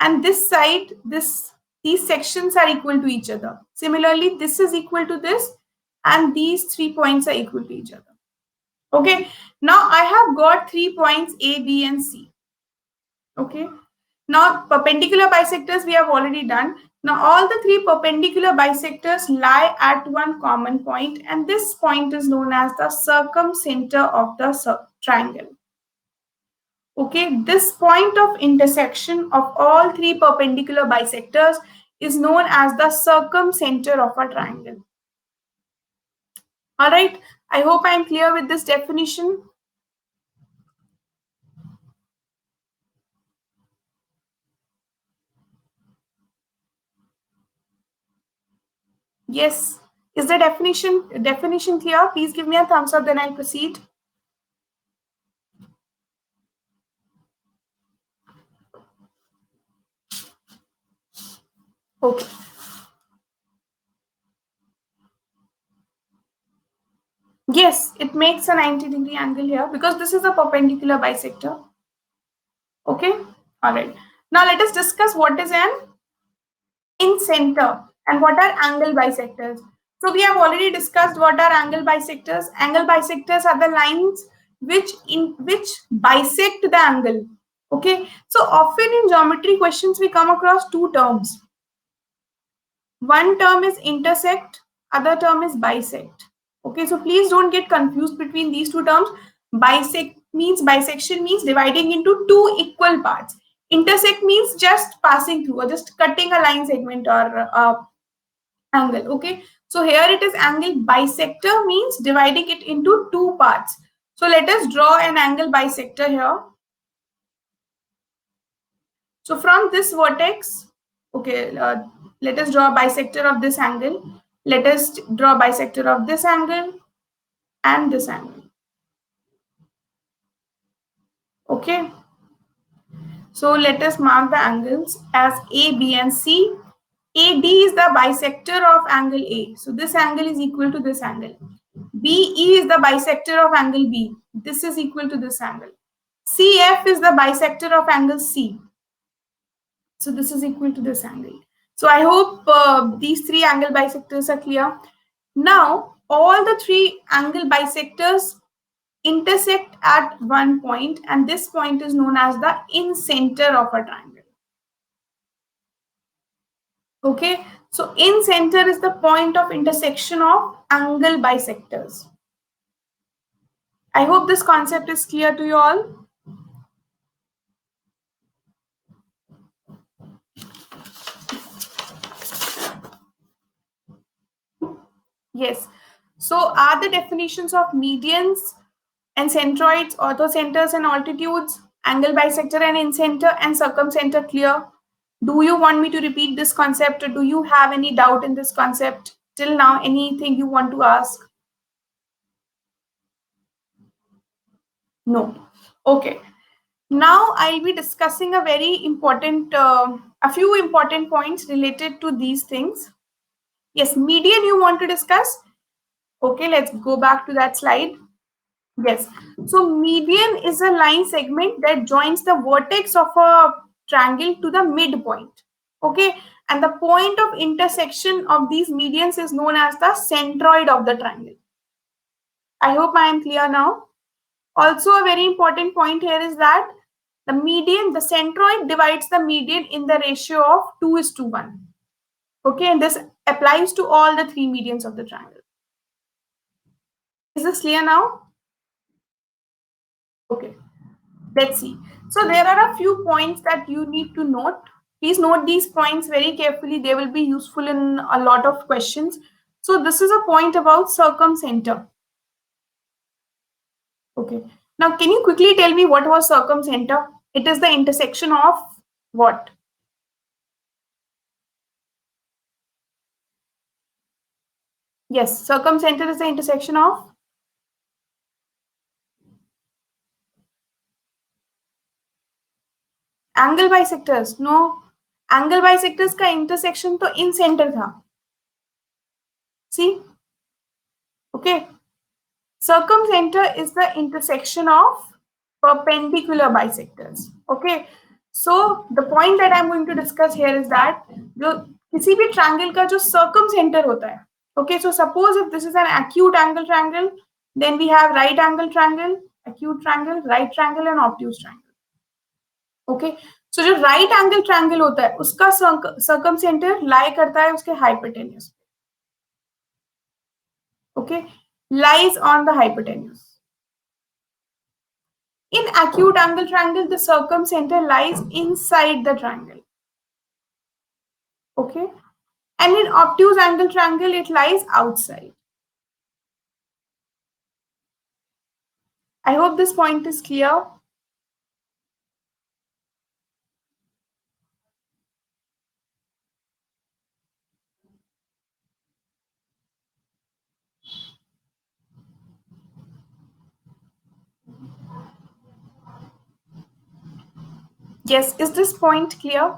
and this side, these sections are equal to each other. Similarly, this is equal to this, and these 3 points are equal to each other. Okay, now I have got 3 points A, B, and C. Okay, now perpendicular bisectors we have already done. Now all the 3 perpendicular bisectors lie at one common point, and this point is known as the circumcenter of the triangle. Okay, this point of intersection of all 3 perpendicular bisectors is known as the circumcenter of a triangle. All right, I hope I am clear with this definition. Yes, is the definition clear? Please give me a thumbs up, then I'll proceed. Okay. Yes, it makes a 90-degree angle here because this is a perpendicular bisector. Okay. All right. Now let us discuss what is an in center and what are angle bisectors. So we have already discussed what are angle bisectors. Angle bisectors are the lines which bisect the angle. Okay. So often in geometry questions we come across two terms. One term is intersect, other term is bisect. Okay, so please don't get confused between these two terms. Bisection means dividing into two equal parts. Intersect means just passing through or just cutting a line segment or angle. Okay, so here it is angle bisector means dividing it into two parts. So let us draw an angle bisector here. So from this vertex, okay, let us draw a bisector of this angle. Let us draw a bisector of this angle and this angle. Okay. So let us mark the angles as A, B, and C. AD is the bisector of angle A. So this angle is equal to this angle. BE is the bisector of angle B. This is equal to this angle. CF is the bisector of angle C. So this is equal to this angle. So I hope these three angle bisectors are clear. Now, all the three angle bisectors intersect at one point, and this point is known as the incenter of a triangle. Okay, so incenter is the point of intersection of angle bisectors. I hope this concept is clear to you all. Yes. So are the definitions of medians and centroids, orthocenters and altitudes, angle bisector and incenter and circumcenter clear? Do you want me to repeat this concept or do you have any doubt in this concept? Till now, anything you want to ask? No. Okay. Now I'll be discussing a few important points related to these things. Yes, median you want to discuss? Okay, let's go back to that slide. Yes. So median is a line segment that joins the vertex of a triangle to the midpoint. Okay. And the point of intersection of these medians is known as the centroid of the triangle. I hope I am clear now. Also, a very important point here is that the centroid divides the median in the ratio of 2:1. Okay. And this applies to all the three medians of the triangle. Is this clear now? Okay. Let's see. So there are a few points that you need to note. Please note these points very carefully. They will be useful in a lot of questions. So this is a point about circumcenter. Okay. Now, can you quickly tell me what was circumcenter? It is the intersection of what? Yes, circumcenter is the intersection of angle bisectors. No, angle bisectors का intersection तो in center था. See? Okay. Circumcenter is the intersection of perpendicular bisectors. Okay. So the point that I'm going to discuss here is that जो किसी भी triangle का जो circumcenter होता है. Okay. So suppose if this is an acute angle triangle, then we have right angle triangle, acute triangle, right triangle, and obtuse triangle. Okay. So जो right angle triangle होता है उसका circumcenter lie करता है उसके hypotenuse. Okay. Lies on the hypotenuse. In acute angle triangle, the circumcenter lies inside the triangle. Okay. And in obtuse angle triangle, it lies outside. I hope this point is clear. Yes, is this point clear?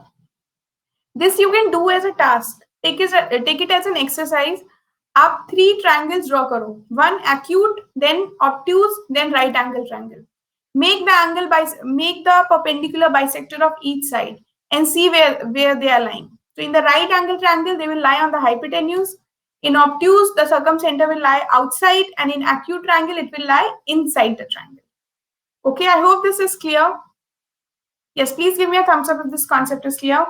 This you can do as a task. Take it as an exercise. आप 3 triangles draw करो. One acute, then obtuse, then right angle triangle. Make the perpendicular bisector of each side and see where they are lying. So in the right angle triangle, they will lie on the hypotenuse. In obtuse, the circumcenter will lie outside, and in acute triangle, it will lie inside the triangle. Okay, I hope this is clear. Yes, please give me a thumbs up if this concept is clear.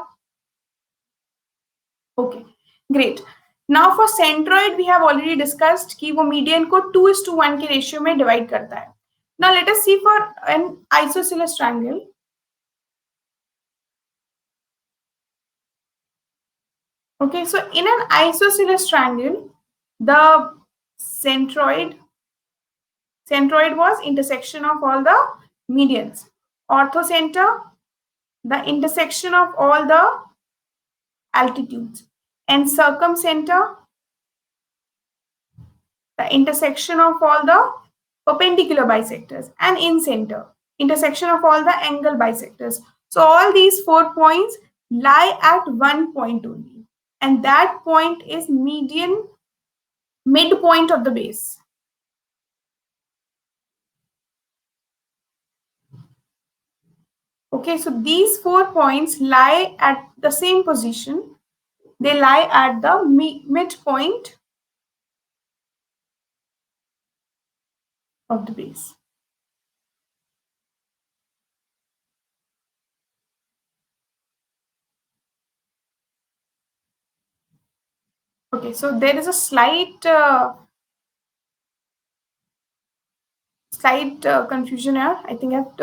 Okay, great. Now for centroid, we have already discussed कि वो median को 2:1 के ratio में divide करता है. Now let us see for an isosceles triangle. Okay, so in an isosceles triangle, the centroid was intersection of all the medians. Orthocenter, the intersection of all the altitudes. And circumcenter, the intersection of all the perpendicular bisectors. And incenter, intersection of all the angle bisectors. So all these 4 points lie at one point only. And that point is midpoint of the base. Okay, so these 4 points lie at the same position. They lie at the midpoint of the base. Okay, so there is a slight confusion here. I think I've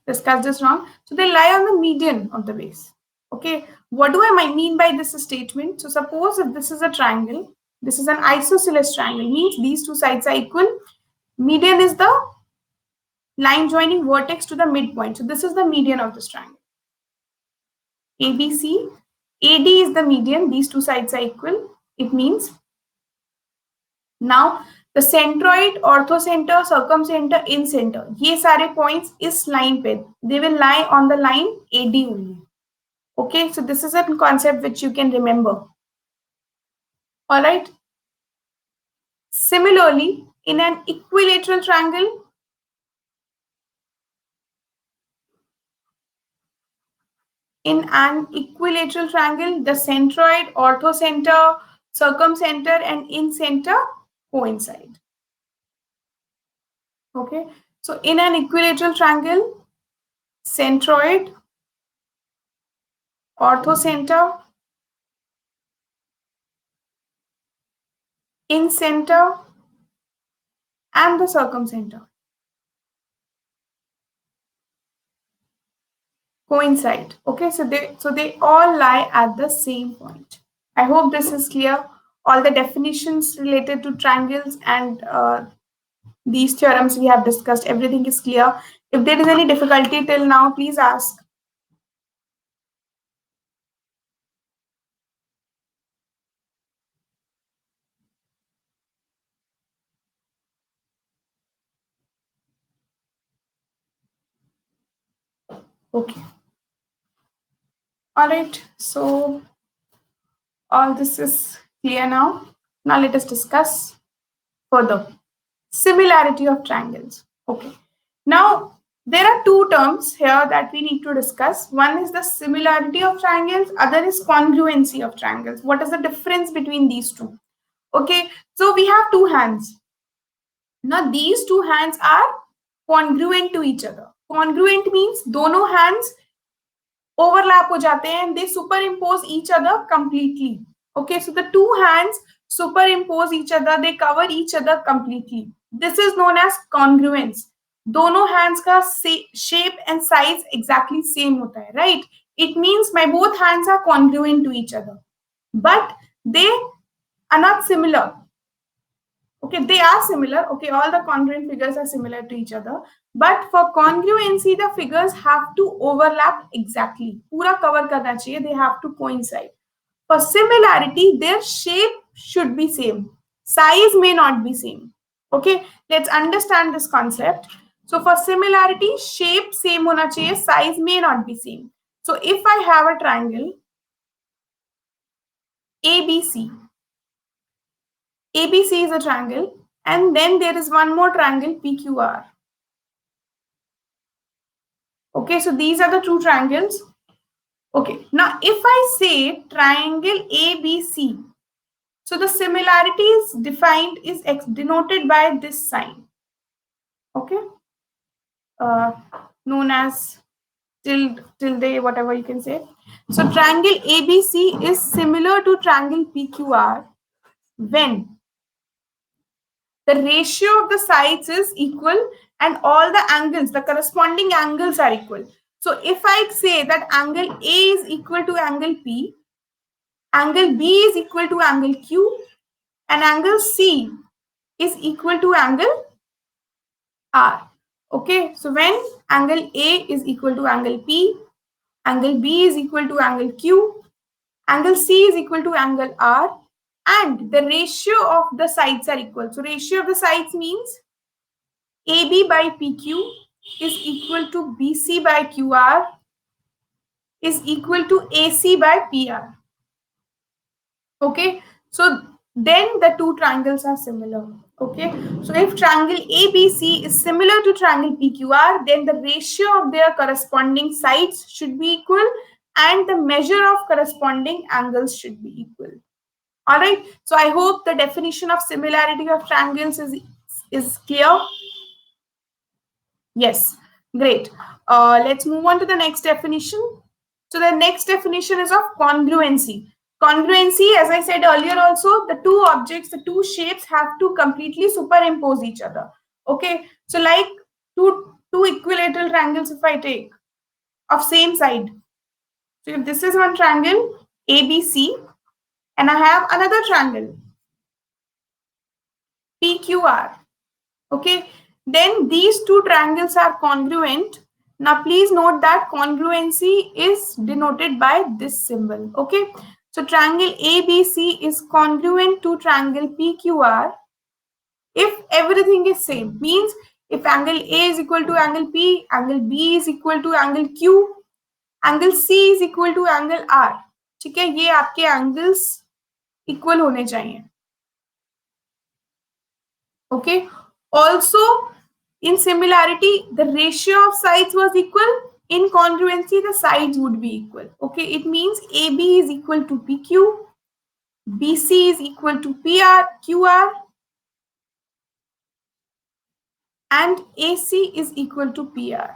discussed this wrong. So they lie on the median of the base. Okay, what do I mean by this statement? So suppose if this is a triangle, this is an isosceles triangle, means these two sides are equal. Median is the line joining vertex to the midpoint. So this is the median of this triangle. ABC, AD is the median. These two sides are equal. It means now the centroid, orthocenter, circumcenter, incenter, ये सारे points इस line पे, they will lie on the line AD only. Okay, so this is a concept which you can remember. All right. Similarly, in an equilateral triangle, the centroid, orthocenter, circumcenter, and incenter coincide. Okay, so in an equilateral triangle, centroid, orthocenter, incenter, and the circumcenter coincide. Okay, so they all lie at the same point. I hope this is clear. All the definitions related to triangles and these theorems we have discussed, everything is clear. If there is any difficulty till now, please ask. Okay. All right, so all this is clear now. Now let us discuss further. Similarity of triangles. Okay. Now, there are two terms here that we need to discuss. One is the similarity of triangles, other is congruency of triangles. What is the difference between these two? Okay, so we have two hands. Now, these two hands are congruent to each other. Congruent means दोनों hands overlap हो जाते हैं and they superimpose each other completely. Okay, so the two hands superimpose each other, they cover each other completely. This is known as congruence. दोनों hands का shape and size exactly same होता है, right? It means my both hands are congruent to each other, but they are not similar. Okay, they are similar. Okay, all the congruent figures are similar to each other. But for congruency, the figures have to overlap exactly. पूरा cover करना चाहिए. They have to coincide. For similarity, their shape should be same. Size may not be same. Okay, let's understand this concept. So for similarity, shape same होना चाहिए. Size may not be same. So if I have a triangle, ABC. ABC is a triangle, and then there is one more triangle, PQR. Okay, so these are the two triangles. Okay, now if I say triangle ABC, so the similarity is defined, is denoted by this sign. Okay, known as tilde, whatever you can say. So triangle ABC is similar to triangle PQR when the ratio of the sides is equal and all the angles, the corresponding angles are equal. So if I say that angle A is equal to angle P, angle B is equal to angle Q, and angle C is equal to angle R. Okay, so when angle A is equal to angle P, angle B is equal to angle Q, angle C is equal to angle R, and the ratio of the sides are equal. So ratio of the sides means AB by PQ is equal to BC by QR is equal to AC by PR. Okay, so then the two triangles are similar. Okay, so if triangle ABC is similar to triangle PQR, then the ratio of their corresponding sides should be equal and the measure of corresponding angles should be equal. All right, so I hope the definition of similarity of triangles is clear. Yes, great. Let's move on to the next definition. So the next definition is of congruency. Congruency, as I said earlier also, the two objects, the two shapes have to completely superimpose each other. Okay, so like two equilateral triangles if I take of same side. So if this is one triangle, ABC, and I have another triangle, PQR. Okay, then these two triangles are congruent. Now please note that congruency is denoted by this symbol. Okay, so triangle ABC is congruent to triangle PQR if everything is same. Means if angle A is equal to angle P, angle B is equal to angle Q, angle C is equal to angle R. ठीक है, ये आपके angles equal होने चाहिए. Okay, also in similarity, the ratio of sides was equal. In congruency, the sides would be equal. Okay, it means AB is equal to PQ, BC is equal to PR, QR, and AC is equal to PR.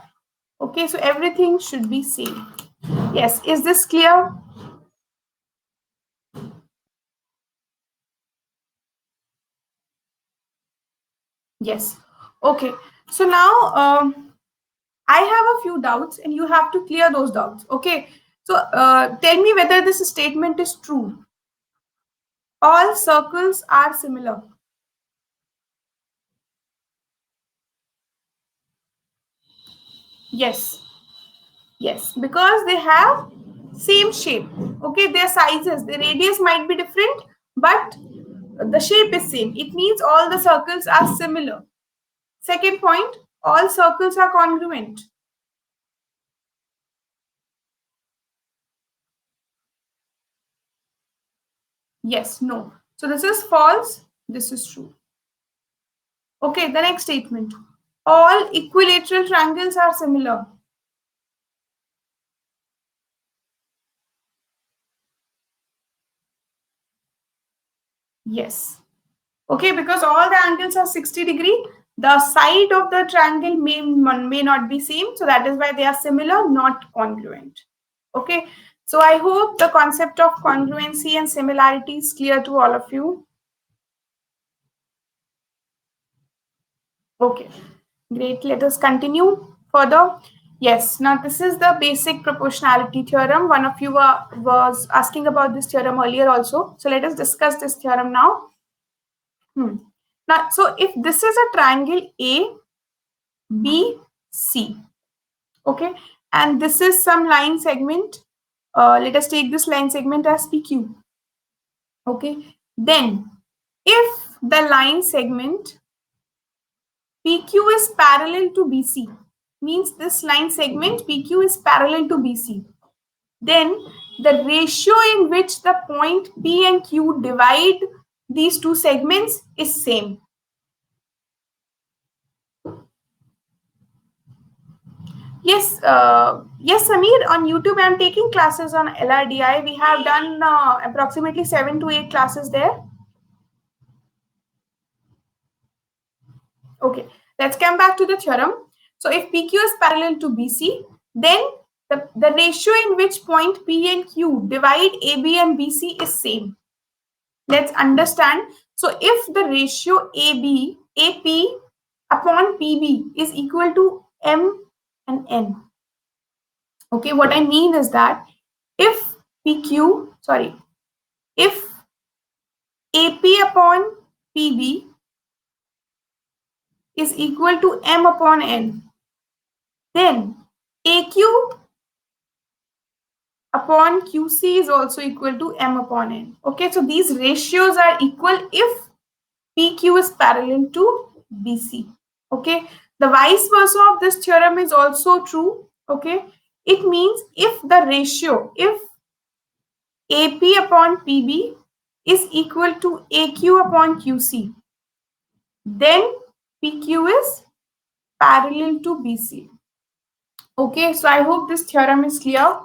Okay, so everything should be same. Yes, is this clear? Yes. Okay, so now I have a few doubts and you have to clear those doubts. Okay, so tell me whether this statement is true. All circles are similar. Yes. Yes, because they have same shape. Okay, their sizes, the radius might be different, but the shape is same. It means all the circles are similar. Second point, all circles are congruent. Yes, no. So this is false, this is true. Okay, the next statement. All equilateral triangles are similar. Yes. Okay, because all the angles are 60-degree, the side of the triangle may not be same. So that is why they are similar, not congruent. Okay, so I hope the concept of congruency and similarity is clear to all of you. Okay, great. Let us continue further. Yes, now this is the basic proportionality theorem. One of you was asking about this theorem earlier also. So let us discuss this theorem now. Now, so if this is a triangle A, B, C, okay, and this is some line segment. Let us take this line segment as PQ. Okay, then if the line segment PQ is parallel to BC, means this line segment PQ is parallel to BC, then the ratio in which the point P and Q divide these two segments is same. Yes, yes, Samir, on YouTube, I'm taking classes on LRDI. We have done approximately 7 to 8 classes there. Okay, let's come back to the theorem. So if PQ is parallel to BC, then the ratio in which point P and Q divide AB and BC is same. Let's understand. So if the ratio AP upon PB is equal to M and N. Okay, what I mean is that if if AP upon PB is equal to M upon N, then AQ upon QC is also equal to M upon N. Okay, so these ratios are equal if PQ is parallel to BC. Okay, the vice versa of this theorem is also true. Okay, it means if the ratio, if AP upon PB is equal to AQ upon QC, then PQ is parallel to BC. Okay, so I hope this theorem is clear.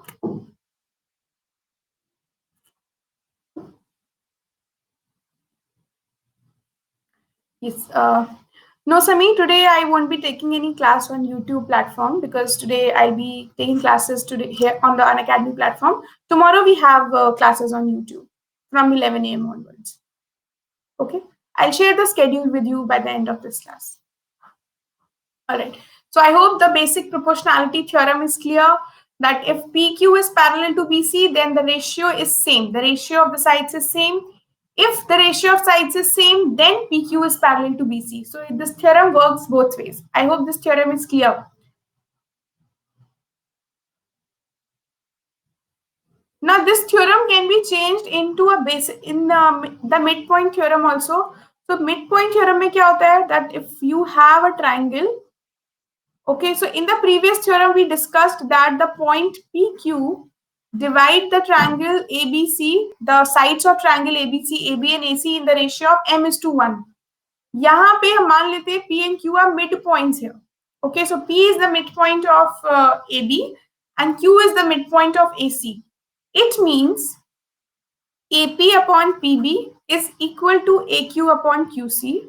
Yes. No, Sami, today I won't be taking any class on YouTube platform because today I'll be taking classes today here on the Unacademy platform. Tomorrow we have classes on YouTube from 11 a.m. onwards. Okay. I'll share the schedule with you by the end of this class. All right. So I hope the basic proportionality theorem is clear that if PQ is parallel to BC, then the ratio is same. The ratio of the sides is same. If the ratio of sides is same, then PQ is parallel to BC. So this theorem works both ways. I hope this theorem is clear. Now this theorem can be changed into a basic in the midpoint theorem also. So midpoint theorem में क्या होता है that if you have a triangle. Okay, so in the previous theorem, we discussed that the point PQ divide the triangle ABC, the sides of triangle ABC, AB and AC in the ratio of M is to 1. यहाँ पे हम मान लेते हैं P and Q are midpoints here. Okay, so P is the midpoint of AB and Q is the midpoint of AC. It means AP upon PB is equal to AQ upon QC.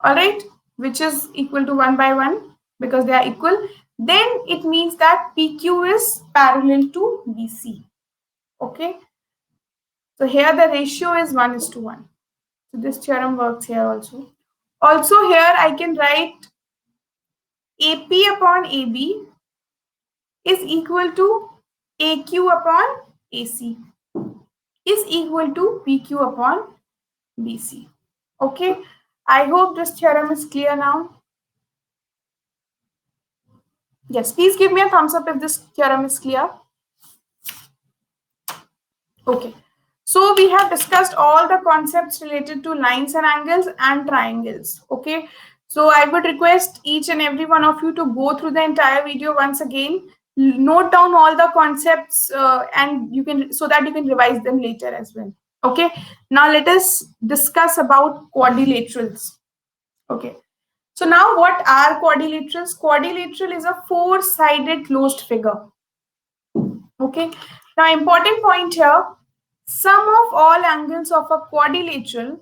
All right, which is equal to 1 by 1 because they are equal, then it means that PQ is parallel to BC. Okay, so here the ratio is 1:1. So this theorem works here also. Also here I can write AP upon AB is equal to AQ upon AC is equal to PQ upon BC. Okay, I hope this theorem is clear now. Yes, please give me a thumbs up if this theorem is clear. Okay, so we have discussed all the concepts related to lines and angles and triangles. Okay, so I would request each and every one of you to go through the entire video once again, note down all the concepts and you can, so that you can revise them later as well. Okay, now let us discuss about quadrilaterals. Okay, so now what are quadrilaterals? Quadrilateral is a four-sided closed figure. Okay, now important point here, sum of all angles of a quadrilateral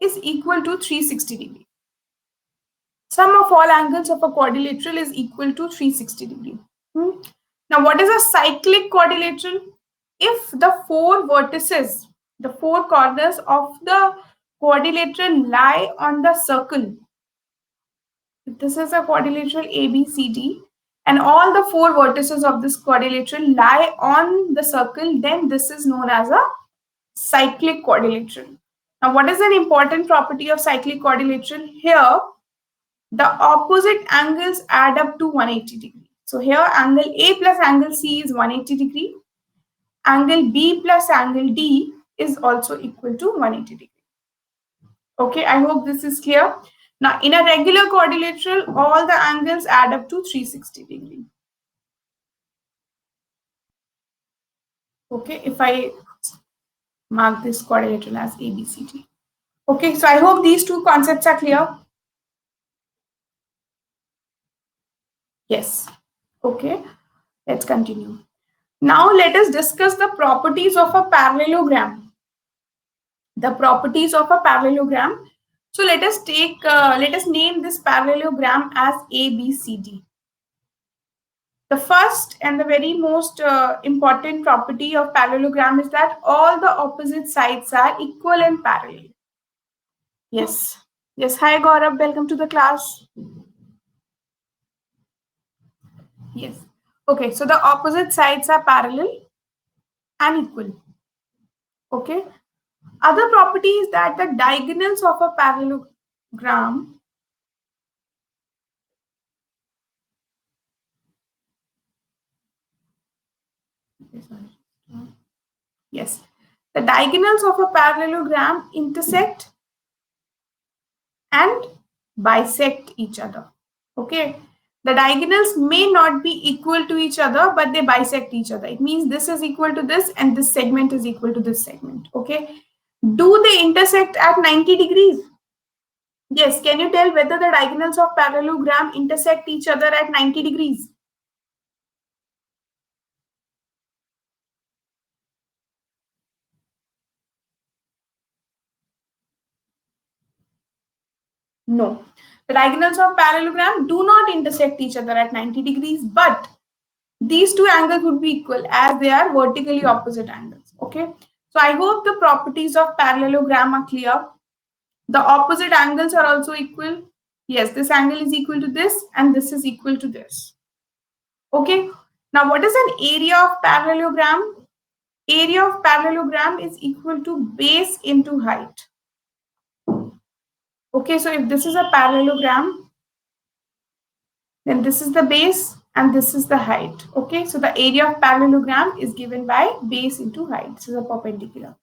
is equal to 360 degree. Sum of all angles of a quadrilateral is equal to 360 degree. Now what is a cyclic quadrilateral? If the four vertices, the four corners of the quadrilateral lie on the circle, if this is a quadrilateral ABCD, and all the four vertices of this quadrilateral lie on the circle, then this is known as a cyclic quadrilateral. Now, what is an important property of cyclic quadrilateral? Here, the opposite angles add up to 180 degree. So here, angle A plus angle C is 180 degree. Angle B plus angle D is also equal to 180 degree. Okay, I hope this is clear. Now, in a regular quadrilateral, all the angles add up to 360 degree. Okay, if I mark this quadrilateral as ABCD. Okay, so I hope these two concepts are clear. Yes. Okay, let's continue. Now let us discuss the properties of a parallelogram. The properties of a parallelogram. So let us name this parallelogram as ABCD. The first and the very most important property of parallelogram is that all the opposite sides are equal and parallel. Yes. Yes. Hi, Gaurav. Welcome to the class. Yes. Okay. So the opposite sides are parallel and equal. Okay. Other property is that the diagonals of a parallelogram. Yes. The diagonals of a parallelogram intersect and bisect each other. Okay. The diagonals may not be equal to each other, but they bisect each other. It means this is equal to this and this segment is equal to this segment. Okay. Do they intersect at 90 degrees? Yes. Can you tell whether the diagonals of parallelogram intersect each other at 90 degrees? No. The diagonals of parallelogram do not intersect each other at 90 degrees, but these two angles would be equal as they are vertically opposite angles. Okay. So I hope the properties of parallelogram are clear. The opposite angles are also equal. Yes, this angle is equal to this and this is equal to this. Okay. Now what is an area of parallelogram? Area of parallelogram is equal to base into height. Okay, so if this is a parallelogram, then this is the base and this is the height. Okay, so the area of parallelogram is given by base into height. This is a perpendicular.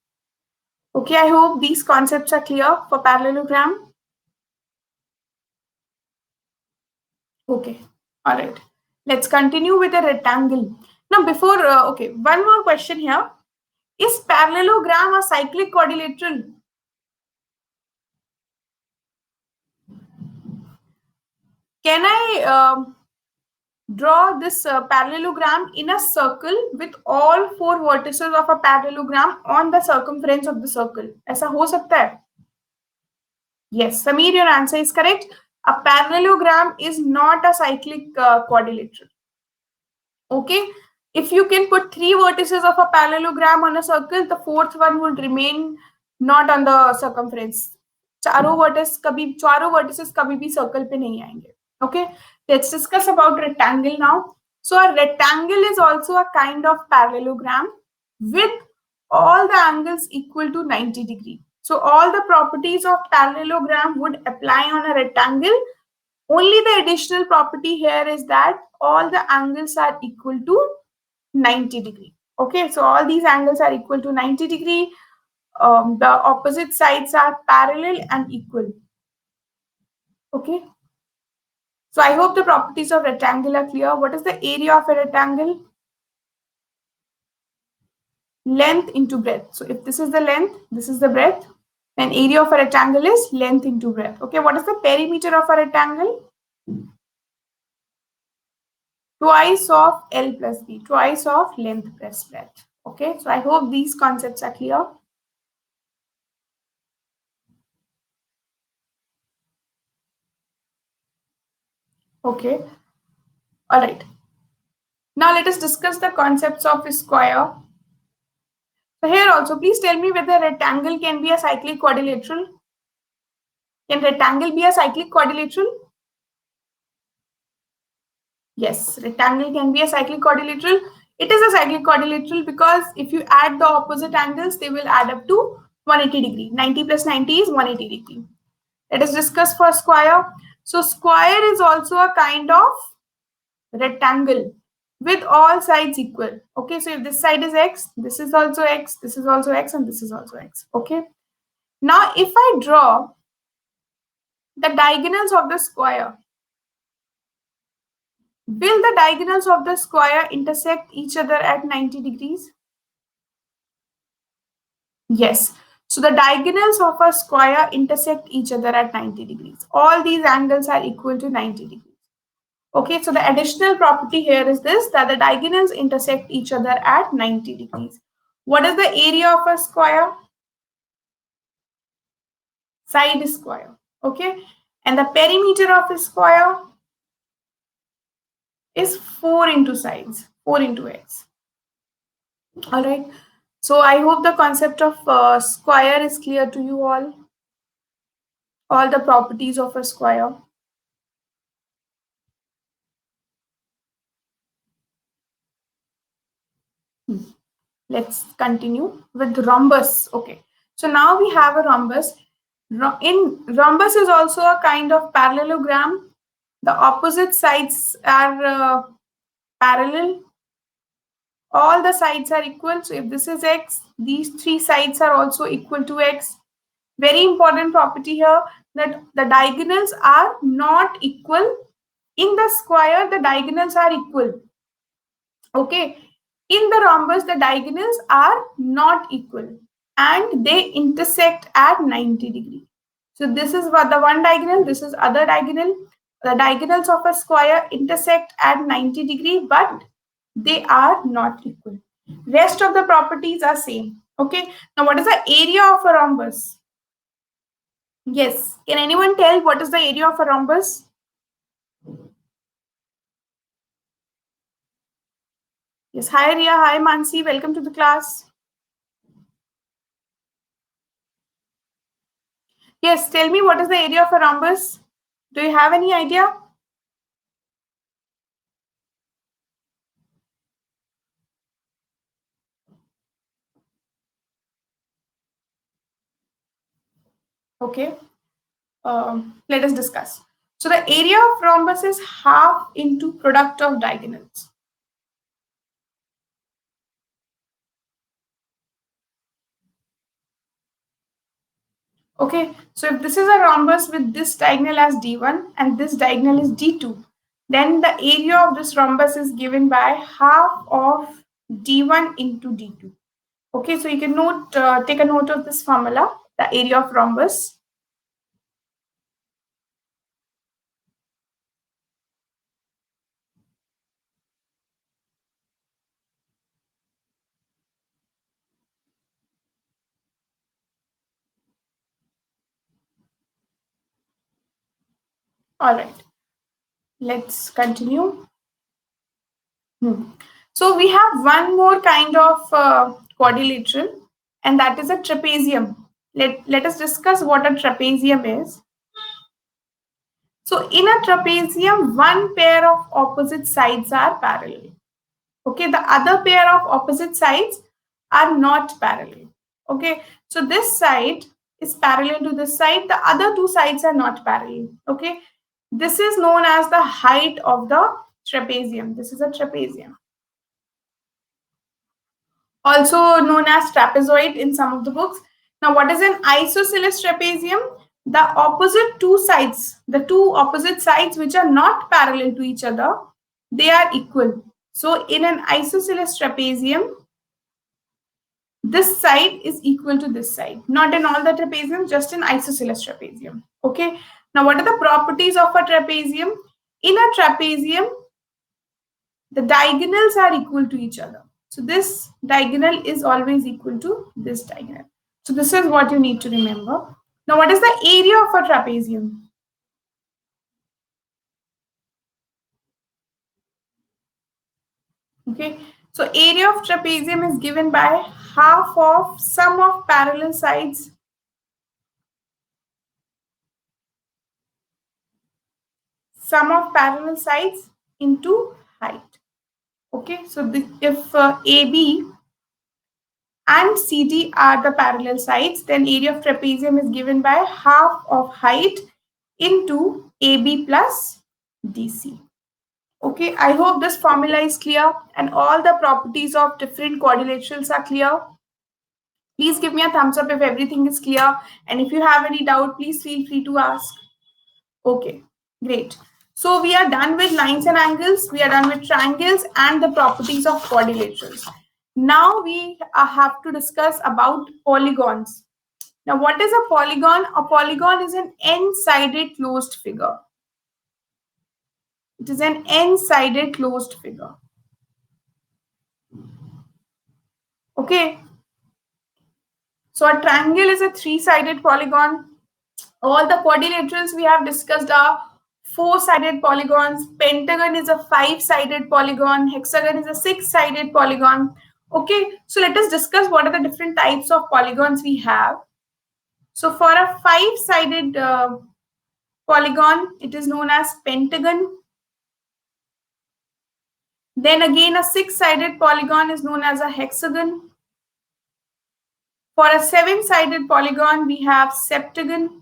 Okay, I hope these concepts are clear for parallelogram. Okay, all right. Let's continue with a rectangle. Now, before, okay, one more question here. Is parallelogram a cyclic quadrilateral? Can I draw this parallelogram in a circle with all four vertices of a parallelogram on the circumference of the circle? ऐसा हो सकता है? Yes, Samir, your answer is correct. A parallelogram is not a cyclic quadrilateral. Okay, if you can put three vertices of a parallelogram on a circle, the fourth one would remain not on the circumference. चारों vertices कभी भी circle पे नहीं आएंगे. Okay, let's discuss about rectangle now. So a rectangle is also a kind of parallelogram with all the angles equal to 90 degree. So all the properties of parallelogram would apply on a rectangle. Only the additional property here is that all the angles are equal to 90 degree. Okay, so all these angles are equal to 90 degree. The opposite sides are parallel and equal. Okay, so I hope the properties of rectangle are clear. What is the area of a rectangle? Length into breadth. So if this is the length, this is the breadth, then area of a rectangle is length into breadth. Okay, what is the perimeter of a rectangle? Twice of L plus B, twice of length plus breadth. Okay, so I hope these concepts are clear. Okay, all right. Now let us discuss the concepts of a square. So here also, please tell me whether rectangle can be a cyclic quadrilateral. Can rectangle be a cyclic quadrilateral? Yes, rectangle can be a cyclic quadrilateral. It is a cyclic quadrilateral because if you add the opposite angles, they will add up to 180 degree. 90 plus 90 is 180 degree. Let us discuss for square. So square is also a kind of rectangle with all sides equal. Okay, so if this side is x, this is also x, this is also x, and this is also x. Okay. Now, if I draw the diagonals of the square, will the diagonals of the square intersect each other at 90 degrees? Yes. So the diagonals of a square intersect each other at 90 degrees. All these angles are equal to 90 degrees. Okay, so the additional property here is this, that the diagonals intersect each other at 90 degrees. What is the area of a square? Side square. Okay, and the perimeter of a square is 4 into sides, 4 into x. All right. So I hope the concept of square is clear to you all the properties of a square. Let's continue with rhombus. Okay, so now we have a rhombus. In rhombus is also a kind of parallelogram. The opposite sides are parallel. All the sides are equal. So if this is x, these three sides are also equal to x. Very important property here, that the diagonals are not equal. In the square, the diagonals are equal. Okay. In the rhombus, the diagonals are not equal and they intersect at 90 degree. So this is what the one diagonal, this is other diagonal. The diagonals of a square intersect at 90 degree, but they are not equal. Rest of the properties are same. Okay. Now what is the area of a rhombus? Yes. Can anyone tell what is the area of a rhombus? Yes. Hi Ria. Hi Mansi. Welcome to the class. Yes. Tell me what is the area of a rhombus? Do you have any idea? Okay. Let us discuss. So the area of rhombus is half into product of diagonals. Okay, so if this is a rhombus with this diagonal as D1 and this diagonal is D2, then the area of this rhombus is given by half of D1 into D2. Okay, so you can take a note of this formula, the area of rhombus. All right, let's continue. So we have one more kind of quadrilateral, and that is a trapezium. Let us discuss what a trapezium is. So in a trapezium, one pair of opposite sides are parallel. Okay, the other pair of opposite sides are not parallel. Okay, so this side is parallel to this side, the other two sides are not parallel. Okay, this is known as the height of the trapezium. This is a trapezium, also known as trapezoid in some of the books. Now, what is an isosceles trapezium? The opposite two sides, the two opposite sides which are not parallel to each other, they are equal. So, in an isosceles trapezium, this side is equal to this side. Not in all the trapezium, just in isosceles trapezium. Okay. Now, what are the properties of a trapezium? In a trapezium, the diagonals are equal to each other. So this diagonal is always equal to this diagonal. So this is what you need to remember. Now, what is the area of a trapezium? Okay, so area of trapezium is given by half of sum of parallel sides into height. Okay, so if AB and CD are the parallel sides, then area of trapezium is given by half of height into AB plus DC. Okay, I hope this formula is clear and all the properties of different quadrilaterals are clear. Please give me a thumbs up if everything is clear. And if you have any doubt, please feel free to ask. Okay, great. So we are done with lines and angles. We are done with triangles and the properties of quadrilaterals. Now we have to discuss about polygons. Now, what is a polygon? A polygon is an n-sided closed figure. It is an n-sided closed figure. Okay. So a triangle is a three-sided polygon. All the quadrilaterals we have discussed are four-sided polygons. Pentagon is a five-sided polygon. Hexagon is a six-sided polygon. Okay, so let us discuss what are the different types of polygons we have. So for a five-sided polygon, it is known as pentagon. Then again, a six-sided polygon is known as a hexagon. For a seven-sided polygon, we have septagon.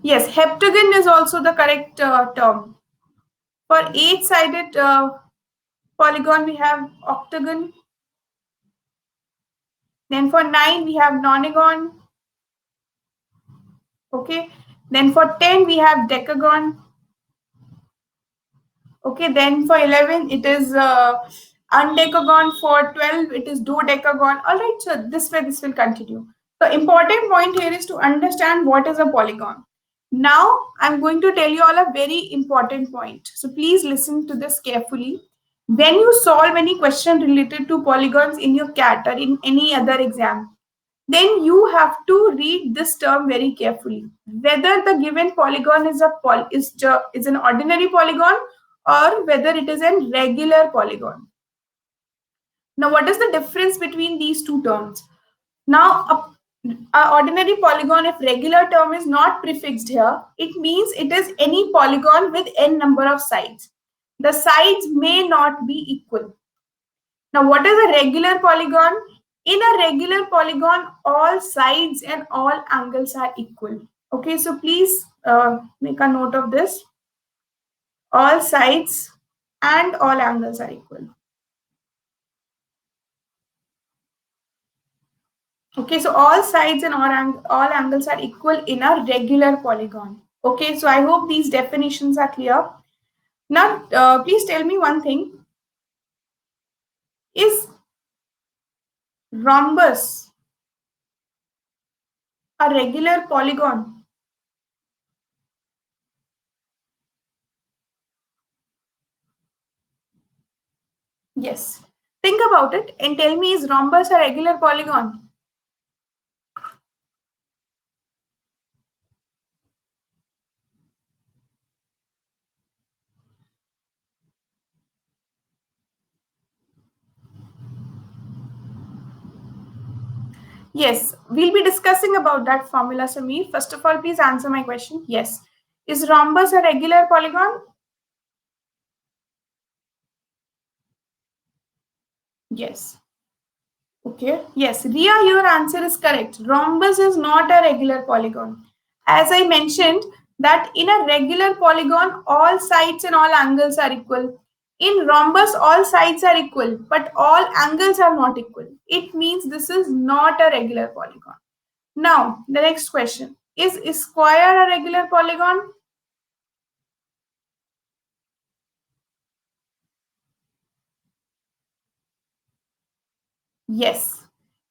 Yes, heptagon is also the correct term. For eight-sided polygon, we have octagon. Then for 9, we have nonagon. Okay. Then for 10, we have decagon. Okay. Then for 11, it is undecagon. For 12, it is dodecagon. All right. So this way, this will continue. The important point here is to understand what is a polygon. Now, I'm going to tell you all a very important point. So please listen to this carefully. When you solve any question related to polygons in your CAT or in any other exam, then you have to read this term very carefully. Whether the given polygon is is an ordinary polygon or whether it is a regular polygon. Now, what is the difference between these two terms? Now, a ordinary polygon, if regular term is not prefixed here, it means it is any polygon with n number of sides. The sides may not be equal. Now, what is a regular polygon? In a regular polygon, all sides and all angles are equal. Okay, so please make a note of this. All sides and all angles are equal. Okay, so all sides and all angles are equal in a regular polygon. Okay, so I hope these definitions are clear. Now, please tell me one thing. Is rhombus a regular polygon? Yes. Think about it and tell me, is rhombus a regular polygon? Yes, we'll be discussing about that formula, Sameer. First of all, please answer my question. Yes. Is rhombus a regular polygon? Yes. Okay. Yes, Ria, your answer is correct. Rhombus is not a regular polygon. As I mentioned, that in a regular polygon, all sides and all angles are equal. In rhombus, all sides are equal, but all angles are not equal. It means this is not a regular polygon. Now, the next question. Is square a regular polygon? Yes.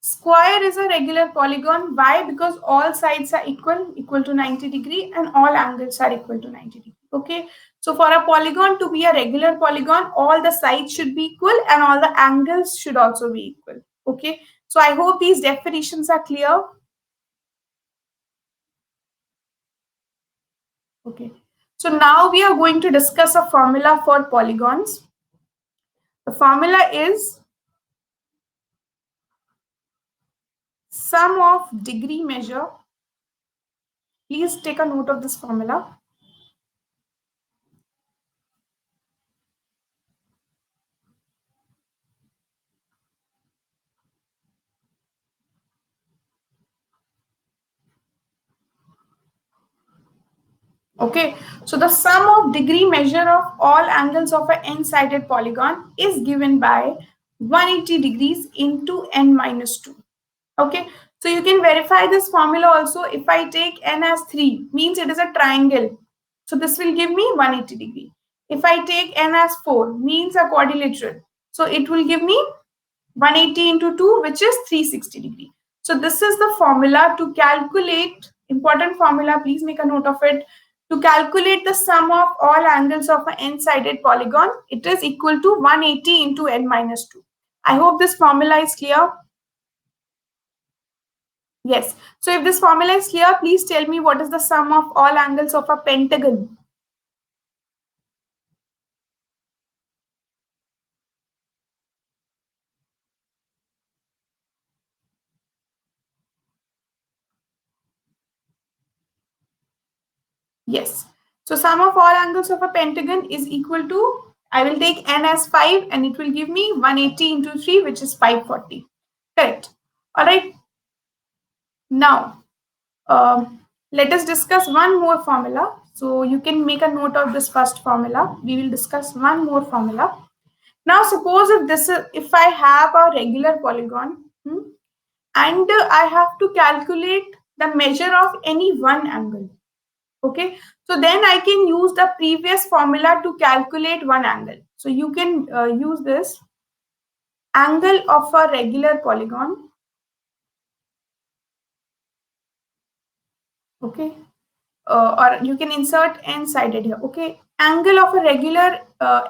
Square is a regular polygon. Why? Because all sides are equal to 90 degree and all angles are equal to 90 degree. Okay. So for a polygon to be a regular polygon, all the sides should be equal and all the angles should also be equal. Okay. So I hope these definitions are clear. Okay. So now we are going to discuss a formula for polygons. The formula is sum of degree measure. Please take a note of this formula. Okay, so the sum of degree measure of all angles of an n-sided polygon is given by 180 degrees into n minus 2. Okay, so you can verify this formula also. If I take n as 3, means it is a triangle. So this will give me 180 degree. If I take n as 4, means a quadrilateral. So it will give me 180 into 2, which is 360 degree. So this is the formula to calculate, important formula, please make a note of it. To calculate the sum of all angles of an n-sided polygon, it is equal to 180 into n minus 2. I hope this formula is clear. Yes. So if this formula is clear, please tell me what is the sum of all angles of a pentagon. Yes. So sum of all angles of a pentagon is equal to, I will take n as 5 and it will give me 180 into 3, which is 540. Correct. All right. Now, let us discuss one more formula. So you can make a note of this first formula. We will discuss one more formula. Now, suppose if I have a regular polygon, and I have to calculate the measure of any one angle. Okay, so then I can use the previous formula to calculate one angle. So you can use this angle of a regular polygon. Okay, or you can insert n-sided here. Okay, angle of a regular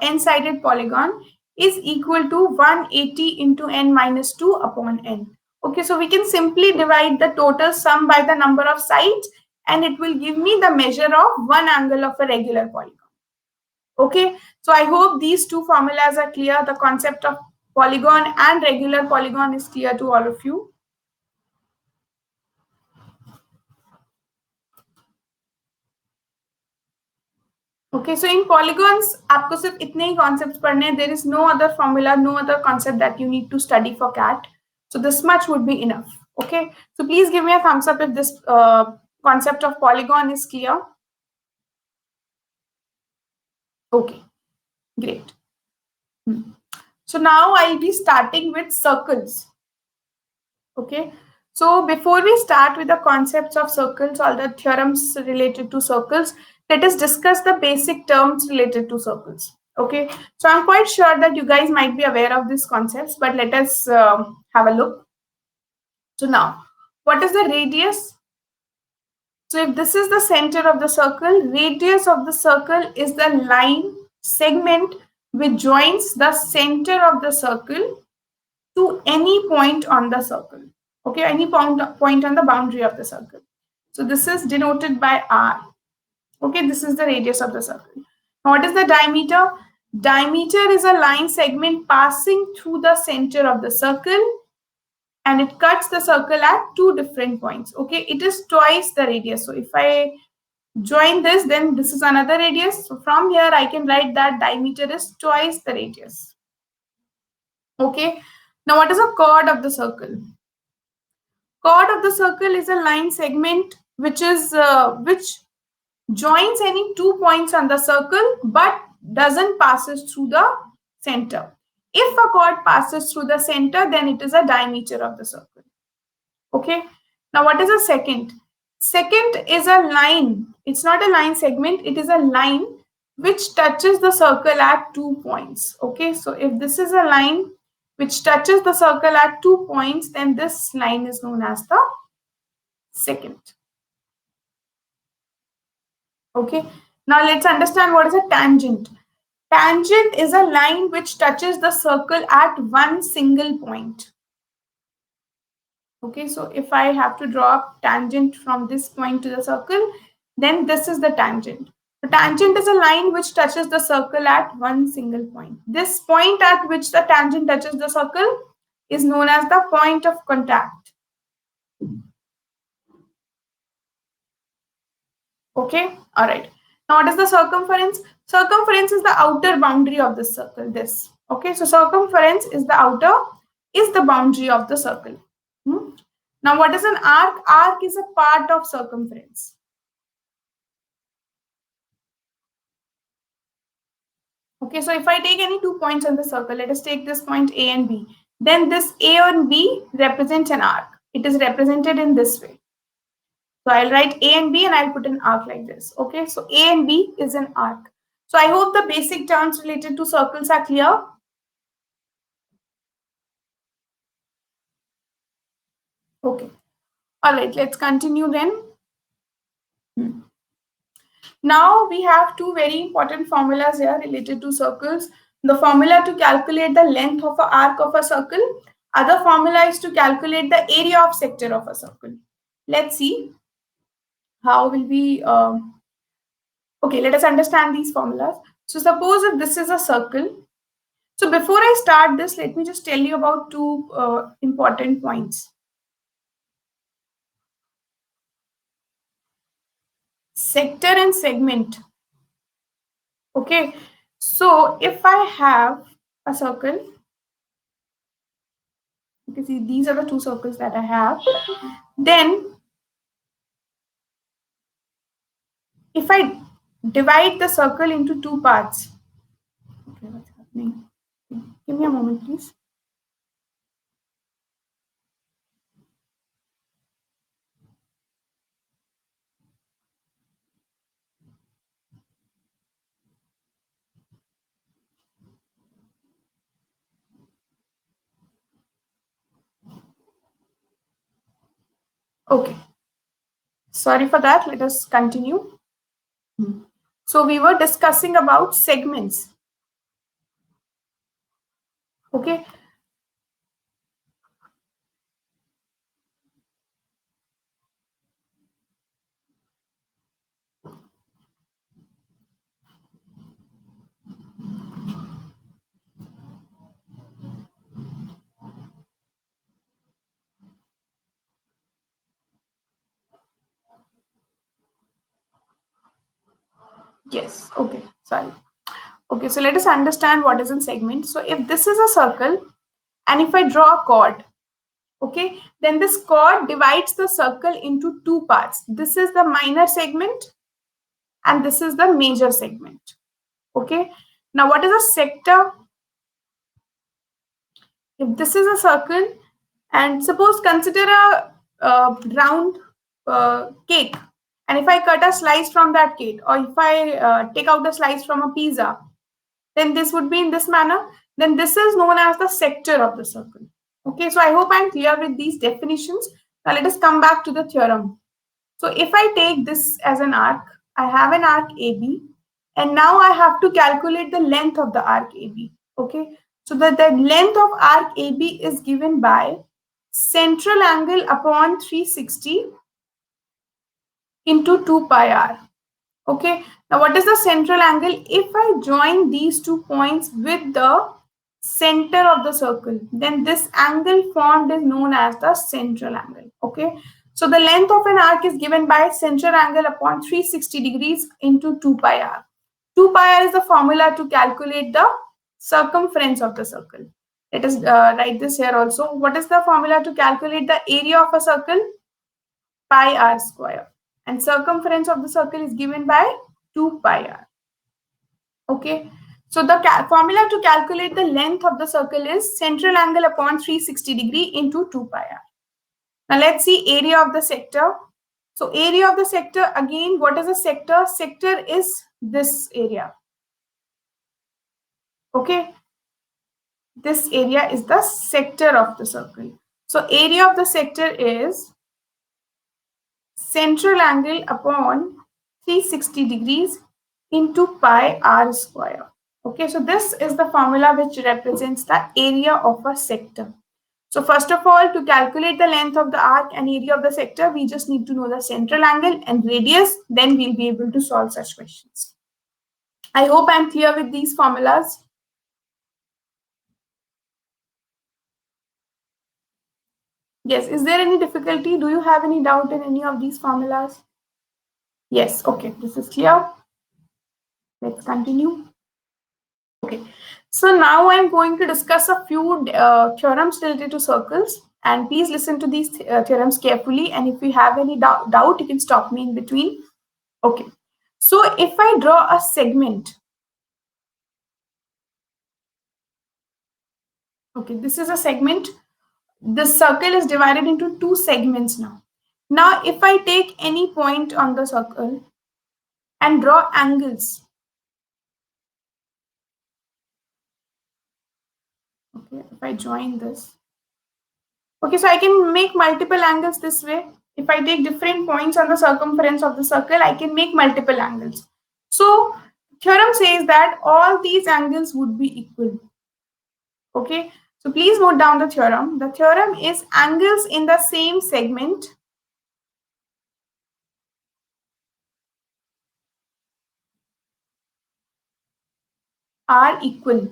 n-sided polygon is equal to 180 into n minus 2 upon n. Okay, so we can simply divide the total sum by the number of sides and it will give me the measure of one angle of a regular polygon. Okay, so I hope these two formulas are clear. The concept of polygon and regular polygon is clear to all of you. Okay, so in polygons, आपको सिर्फ इतने ही concepts पढ़ने हैं. There is no other formula, no other concept that you need to study for CAT. So this much would be enough. Okay, so please give me a thumbs up if this concept of polygon is clear. Okay, great. So now I'll be starting with circles. Okay, so before we start with the concepts of circles, all the theorems related to circles, let us discuss the basic terms related to circles. Okay, so I'm quite sure that you guys might be aware of these concepts, but let us have a look. So now, what is the radius? So if this is the center of the circle, radius of the circle is the line segment which joins the center of the circle to any point on the circle. Okay, any point on the boundary of the circle. So this is denoted by R. Okay, this is the radius of the circle. Now, what is the diameter? Diameter is a line segment passing through the center of the circle and it cuts the circle at two different points. Okay, it is twice the radius. So if I join this, then this is another radius. So from here, I can write that diameter is twice the radius. Okay, now what is a chord of the circle? Chord of the circle is a line segment which joins any 2 points on the circle but doesn't passes through the center. If a chord passes through the center, then it is a diameter of the circle. Okay. Now, what is a secant? Secant is a line. It's not a line segment. It is a line which touches the circle at 2 points. Okay. So if this is a line which touches the circle at 2 points, then this line is known as the secant. Okay. Now let's understand what is a tangent. Tangent is a line which touches the circle at one single point. Okay, so if I have to draw a tangent from this point to the circle, then this is the tangent. The tangent is a line which touches the circle at one single point. This point at which the tangent touches the circle is known as the point of contact. Okay, all right. Now, what is the circumference? Circumference is the outer boundary of the circle. This. Okay, so circumference is the boundary of the circle. Now, what is an arc? Arc is a part of circumference. Okay, so if I take any 2 points on the circle, let us take this point A and B. Then this A and B represents an arc. It is represented in this way. So I'll write A and B and I'll put an arc like this. Okay, so A and B is an arc. So I hope the basic terms related to circles are clear. Okay. All right, let's continue then. Now we have two very important formulas here related to circles. The formula to calculate the length of an arc of a circle. Other formula is to calculate the area of sector of a circle. Let's see how will we, okay, let us understand these formulas. So suppose if this is a circle. So before I start this, let me just tell you about two important points. Sector and segment. Okay, so if I have a circle, you can see these are the two circles that I have. Then if I divide the circle into two parts, okay, what's happening? Give me a moment, please. Okay, sorry for that. Let us continue. So we were discussing about segments. Okay, yes, okay, sorry. Okay, so let us understand what is a segment. So if this is a circle and if I draw a chord, okay, then this chord divides the circle into two parts. This is the minor segment and this is the major segment. Okay, now what is a sector? If this is a circle and suppose consider a round cake, and if I cut a slice from that cake or if I take out a slice from a pizza, then this would be in this manner. Then this is known as the sector of the circle. Okay, so I hope I'm clear with these definitions. Now let us come back to the theorem. So if I take this as an arc, I have an arc AB, and now I have to calculate the length of the arc AB. Okay, so the length of arc AB is given by central angle upon 360 into 2 pi r. Okay, now what is the central angle? If I join these 2 points with the center of the circle, then this angle formed is known as the central angle. Okay, so the length of an arc is given by central angle upon 360 degrees into 2 pi r. 2 pi r is the formula to calculate the circumference of the circle. Let us write this here also. What is the formula to calculate the area of a circle? Pi r square. And circumference of the circle is given by 2 pi r. Okay. So the formula to calculate the length of the circle is central angle upon 360 degree into 2 pi r. Now let's see area of the sector. So area of the sector, again, what is a sector? Sector is this area. Okay. This area is the sector of the circle. So area of the sector is central angle upon 360 degrees into pi r square. Okay, so this is the formula which represents the area of a sector. So first of all, to calculate the length of the arc and area of the sector, we just need to know the central angle and radius, then we'll be able to solve such questions. I hope I'm clear with these formulas. Yes, is there any difficulty? Do you have any doubt in any of these formulas? Yes, okay, this is clear. Let's continue. Okay, so now I'm going to discuss a few theorems related to circles, and please listen to these theorems carefully, and if you have any doubt, you can stop me in between. Okay, so if I draw a segment, okay, this is a segment. The circle is divided into two segments now. Now, if I take any point on the circle and draw angles, Okay, if I join this. Okay, so I can make multiple angles this way. If I take different points on the circumference of the circle, I can make multiple angles. So theorem says that all these angles would be equal. Okay, so please note down the theorem. The theorem is angles in the same segment are equal.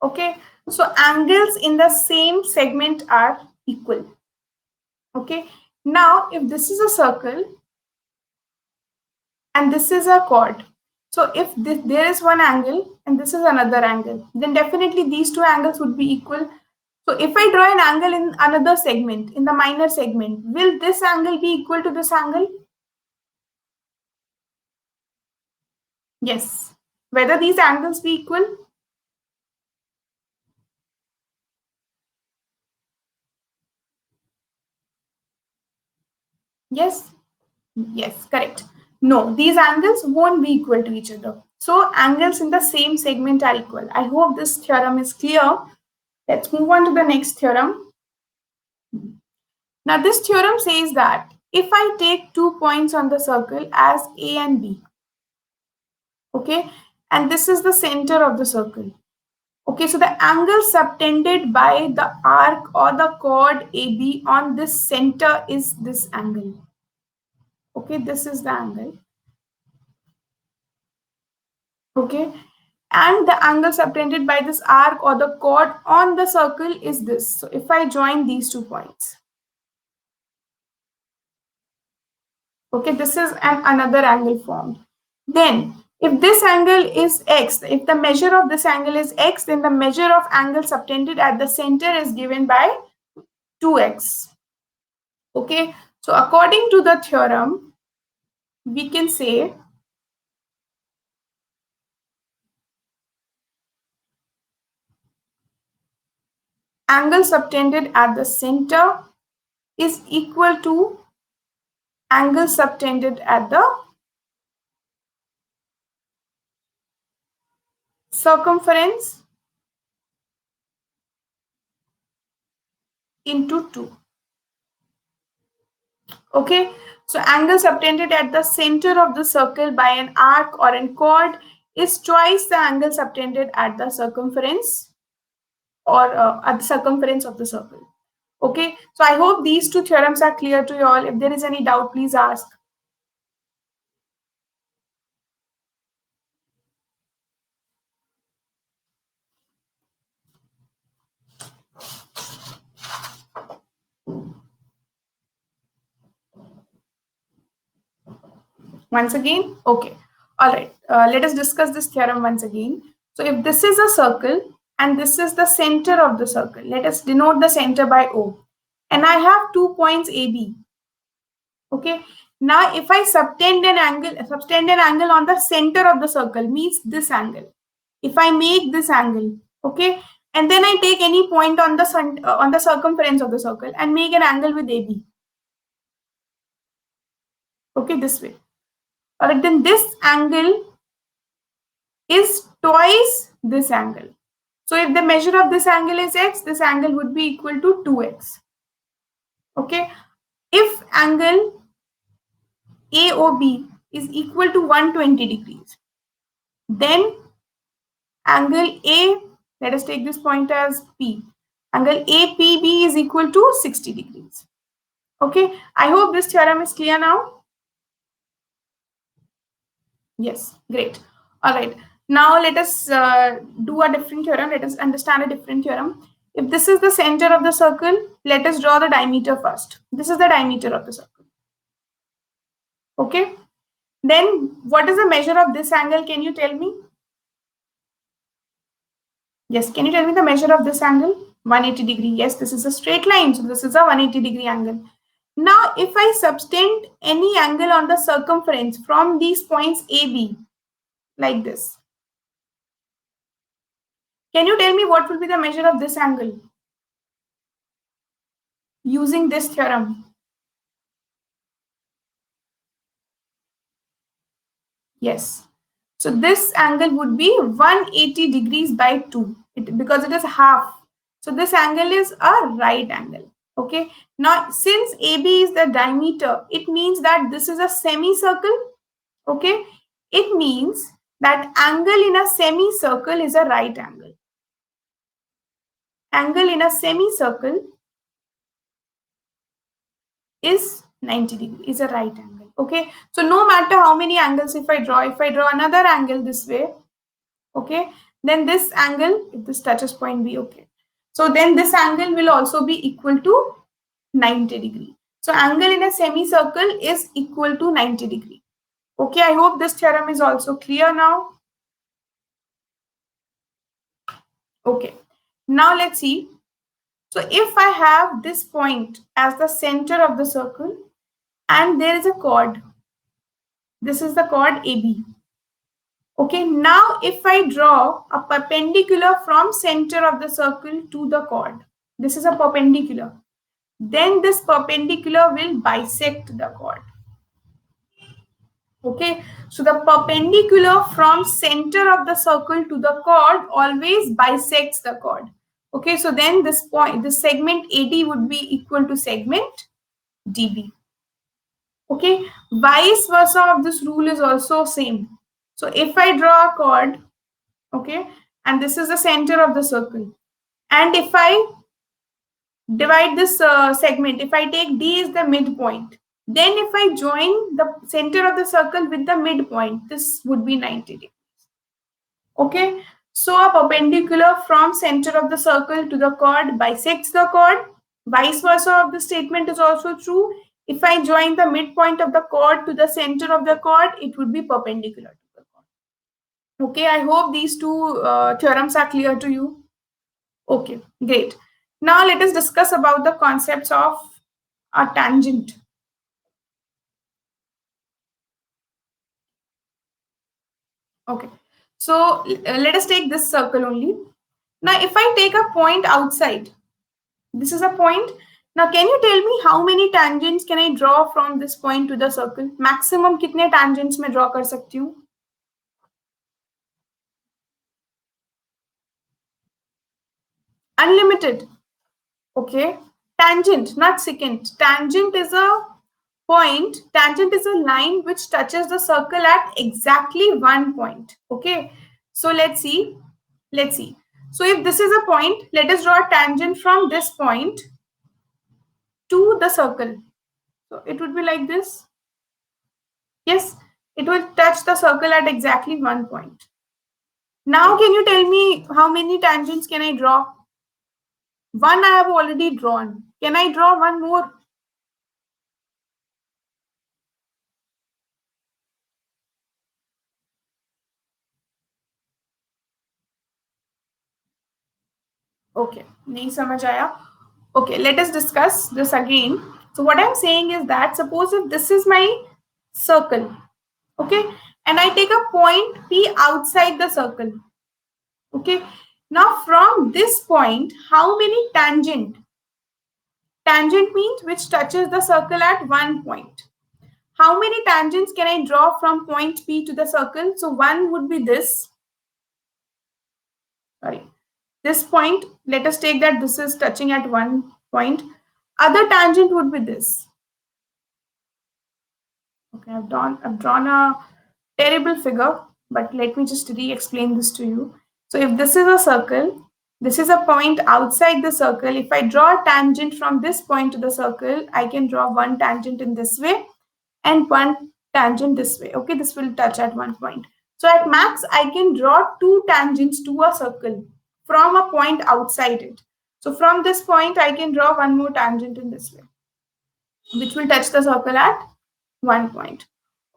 Okay, so angles in the same segment are equal. Okay, now if this is a circle and this is a chord, so if there is one angle and this is another angle, then definitely these two angles would be equal. So if I draw an angle in another segment, in the minor segment, will this angle be equal to this angle? Yes. Whether these angles be equal? Yes. Yes, correct. No, these angles won't be equal to each other. So angles in the same segment are equal. I hope this theorem is clear. Let's move on to the next theorem. Now this theorem says that if I take 2 points on the circle as A and B, okay, and this is the center of the circle. Okay, so the angle subtended by the arc or the chord AB on this center is this angle. Okay, this is the angle. Okay, and the angle subtended by this arc or the chord on the circle is this. So if I join these 2 points, okay, this is another angle formed. Then if this angle is x, if the measure of this angle is x, then the measure of angle subtended at the center is given by 2x. Okay, so according to the theorem, we can say angle subtended at the center is equal to angle subtended at the circumference into 2. Okay, so angle subtended at the center of the circle by an arc or a chord is twice the angle subtended at the circumference or at the circumference of the circle. Okay, so I hope these two theorems are clear to you all. If there is any doubt, please ask. Once again, okay. All right, let us discuss this theorem once again. So if this is a circle and this is the center of the circle, let us denote the center by O. And I have 2 points AB. Okay. Now if I subtend an angle on the center of the circle, means this angle. If I make this angle, okay, and then I take any point on the circumference of the circle and make an angle with AB. Okay, this way. All right, then this angle is twice this angle. So if the measure of this angle is x, this angle would be equal to 2x. Okay. If angle AOB is equal to 120 degrees, then angle A, let us take this point as P. Angle APB is equal to 60 degrees. Okay. I hope this theorem is clear now. Yes, great. All right. Now let us do a different theorem. Let us understand a different theorem. If this is the center of the circle, let us draw the diameter first. This is the diameter of the circle. Okay. Then what is the measure of this angle? Can you tell me? Yes, can you tell me the measure of this angle? 180 degree. Yes, this is a straight line. So this is a 180 degree angle. Now, if I subtend any angle on the circumference from these points AB, like this, can you tell me what will be the measure of this angle using this theorem? Yes. So this angle would be 180 degrees by 2. because it is half. So this angle is a right angle. Okay. Now, since AB is the diameter, it means that this is a semicircle. Okay. It means that angle in a semicircle is a right angle. Angle in a semicircle is 90 degree, is a right angle. Okay. So no matter how many angles if I draw another angle this way, okay, then this angle, if this touches point B, okay, so then this angle will also be equal to 90 degree. So angle in a semicircle is equal to 90 degree. Okay, I hope this theorem is also clear now. Okay, now let's see. So if I have this point as the center of the circle and there is a chord, this is the chord AB. Okay, now if I draw a perpendicular from center of the circle to the chord, this is a perpendicular, then this perpendicular will bisect the chord. Okay, so the perpendicular from center of the circle to the chord always bisects the chord. Okay, so then this point, this segment AD would be equal to segment DB. Okay, vice versa of this rule is also same. So if I draw a chord, okay, and this is the center of the circle, and if I divide this segment, if I take D is the midpoint, then if I join the center of the circle with the midpoint, this would be 90 degrees. Okay, so a perpendicular from center of the circle to the chord bisects the chord. Vice versa of the statement is also true. If I join the midpoint of the chord to the center of the chord, it would be perpendicular to the chord. Okay, I hope these two theorems are clear to you. Okay, great. Now let us discuss about the concepts of a tangent. Okay, so let us take this circle only. Now, if I take a point outside, this is a point. Now, can you tell me how many tangents can I draw from this point to the circle? Maximum कितने tangents मैं draw कर सकती हूँ? Unlimited. Okay. Tangent, not secant. Tangent is a point. Tangent is a line which touches the circle at exactly one point. Okay. So let's see. Let's see. So if this is a point, let us draw a tangent from this point to the circle. So it would be like this. Yes, it will touch the circle at exactly one point. Now, can you tell me how many tangents can I draw? One I have already drawn. Can I draw one more? Okay, nahi samajh aaya. Okay, let us discuss this again. So what I'm saying is that suppose if this is my circle, okay, and I take a point P outside the circle, okay. Now from this point, how many tangent? Tangent means which touches the circle at one point. How many tangents can I draw from point P to the circle? So one would be this. Sorry, this point. Let us take that this is touching at one point. Other tangent would be this. Okay, I've drawn a terrible figure, but let me just re-explain this to you. So if this is a circle, this is a point outside the circle. If I draw a tangent from this point to the circle, I can draw one tangent in this way and one tangent this way. Okay, this will touch at one point. So at max, I can draw two tangents to a circle from a point outside it. So from this point, I can draw one more tangent in this way, which will touch the circle at one point.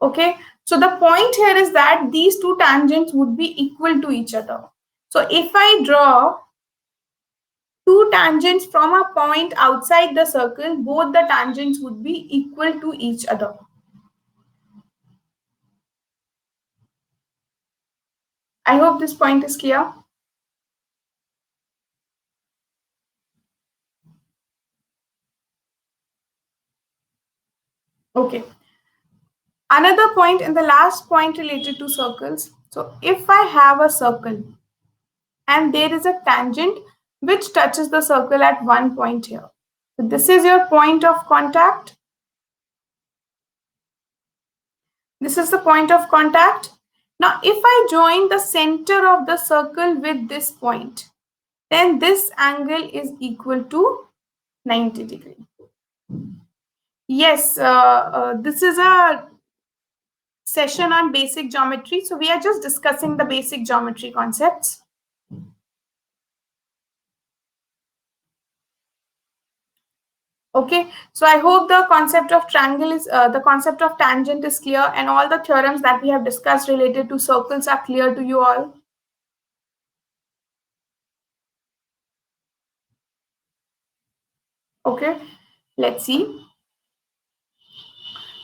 Okay, so the point here is that these two tangents would be equal to each other. So if I draw two tangents from a point outside the circle, both the tangents would be equal to each other. I hope this point is clear. Okay. Another point in the last point related to circles. So if I have a circle and there is a tangent which touches the circle at one point here. So this is your point of contact. This is the point of contact. Now, if I join the center of the circle with this point, then this angle is equal to 90 degree. Yes, this is a session on basic geometry. So we are just discussing the basic geometry concepts. Okay, so I hope the concept of triangle is the concept of tangent is clear, and all the theorems that we have discussed related to circles are clear to you all. Okay, let's see.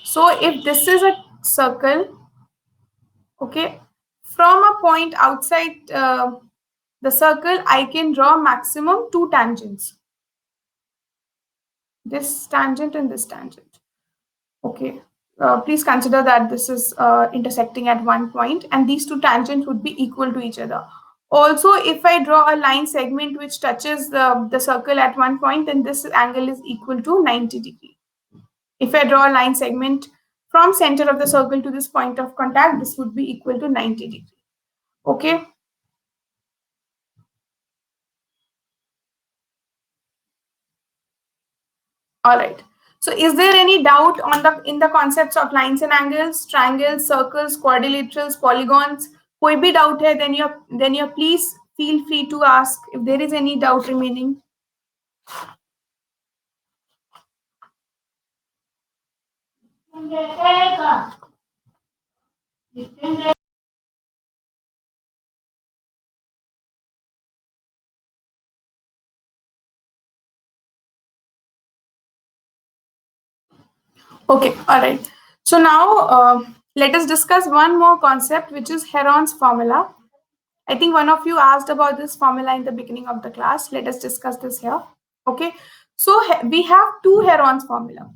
So if this is a circle, okay, from a point outside the circle, I can draw maximum two tangents. This tangent and this tangent. Okay, please consider that this is intersecting at one point, and these two tangents would be equal to each other. Also, if I draw a line segment which touches the circle at one point, then this angle is equal to 90 degree. If I draw a line segment from center of the circle to this point of contact, this would be equal to 90 degree. Okay. All right. So is there any doubt on the concepts of lines and angles, triangles, circles, quadrilaterals, polygons? कोई भी doubt है, then you please feel free to ask if there is any doubt remaining. Okay, all right. So now let us discuss one more concept, which is Heron's formula. I think one of you asked about this formula in the beginning of the class. Let us discuss this here. Okay, so we have two Heron's formula.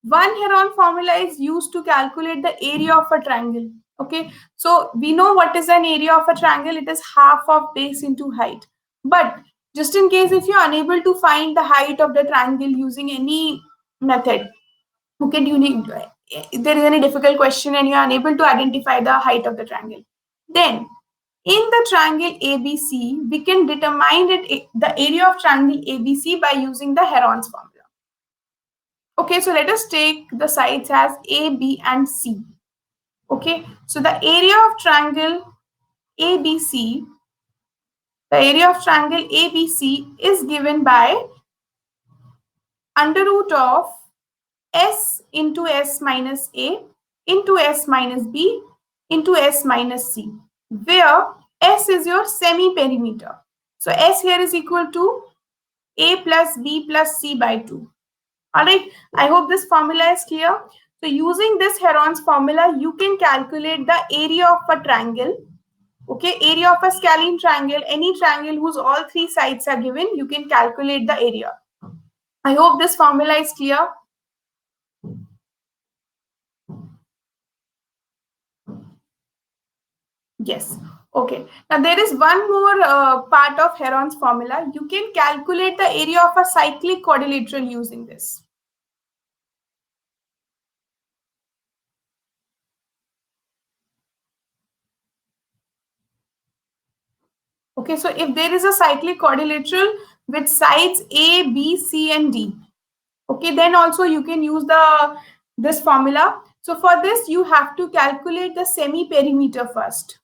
One Heron formula is used to calculate the area of a triangle. Okay, so we know what is an area of a triangle. It is half of base into height. But just in case if you're unable to find the height of the triangle using any method, okay, there is any difficult question and you are unable to identify the height of the triangle, then in the triangle ABC, we can determine the area of triangle ABC by using the Heron's formula. Okay, so let us take the sides as A, B, and C. Okay, so the area of triangle ABC, is given by under root of S into S minus A into S minus B into S minus C, where S is your semi-perimeter. So S here is equal to A plus B plus C by 2. All right, I hope this formula is clear. So using this Heron's formula, you can calculate the area of a triangle. Okay, area of a scalene triangle, any triangle whose all three sides are given, you can calculate the area. I hope this formula is clear. Yes. Okay. Now there is one more part of Heron's formula. You can calculate the area of a cyclic quadrilateral using this. Okay, so if there is a cyclic quadrilateral with sides A, B, C, and D, okay, then also you can use this formula. So for this, you have to calculate the semi-perimeter first.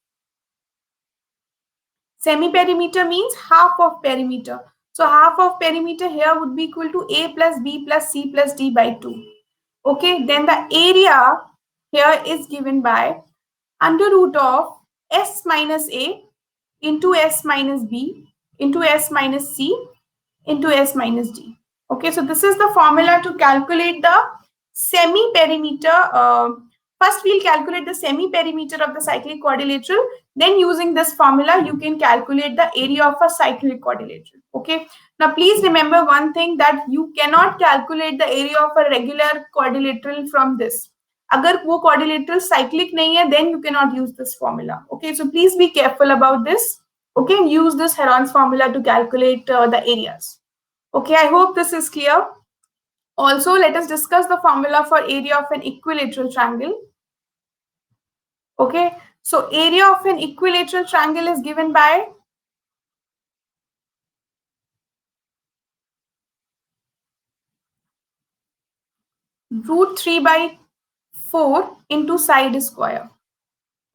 Semi-perimeter means half of perimeter. So half of perimeter here would be equal to A plus B plus C plus D by 2. Okay, then the area here is given by under root of S minus A into S minus B into S minus C into S minus D. Okay, so this is the formula to calculate the semi-perimeter. First, we'll calculate the semi-perimeter of the cyclic quadrilateral. Then using this formula, you can calculate the area of a cyclic quadrilateral. Okay. Now, please remember one thing, that you cannot calculate the area of a regular quadrilateral from this. Agar wo quadrilateral cyclic nahi hai, then you cannot use this formula. Okay. So please be careful about this. Okay, and use this Heron's formula to calculate the areas. Okay, I hope this is clear. Also, let us discuss the formula for area of an equilateral triangle. Okay, so area of an equilateral triangle is given by root 3 by 4 into side square.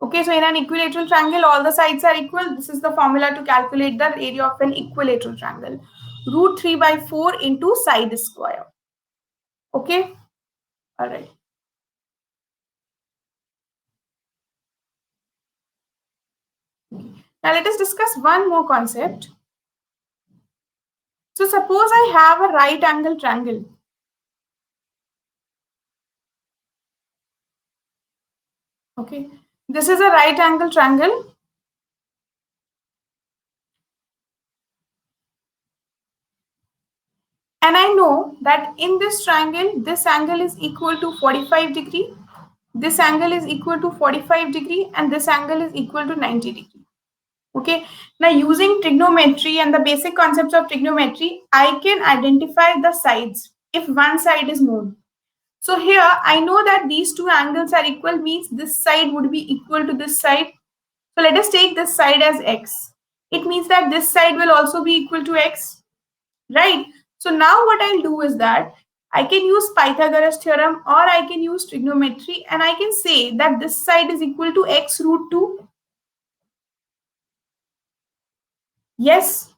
Okay, so in an equilateral triangle, all the sides are equal. This is the formula to calculate the area of an equilateral triangle. Root 3 by 4 into side square. Okay, all right. Now let us discuss one more concept. So suppose I have a right angle triangle. Okay, this is a right angle triangle. And I know that in this triangle, this angle is equal to 45 degree. This angle is equal to 45 degree and this angle is equal to 90 degree. Okay, now using trigonometry and the basic concepts of trigonometry, I can identify the sides if one side is known. So here I know that these two angles are equal, means this side would be equal to this side. So let us take this side as x. It means that this side will also be equal to x, right? So now what I'll do is that I can use Pythagoras theorem or I can use trigonometry and I can say that this side is equal to x root 2. Yes.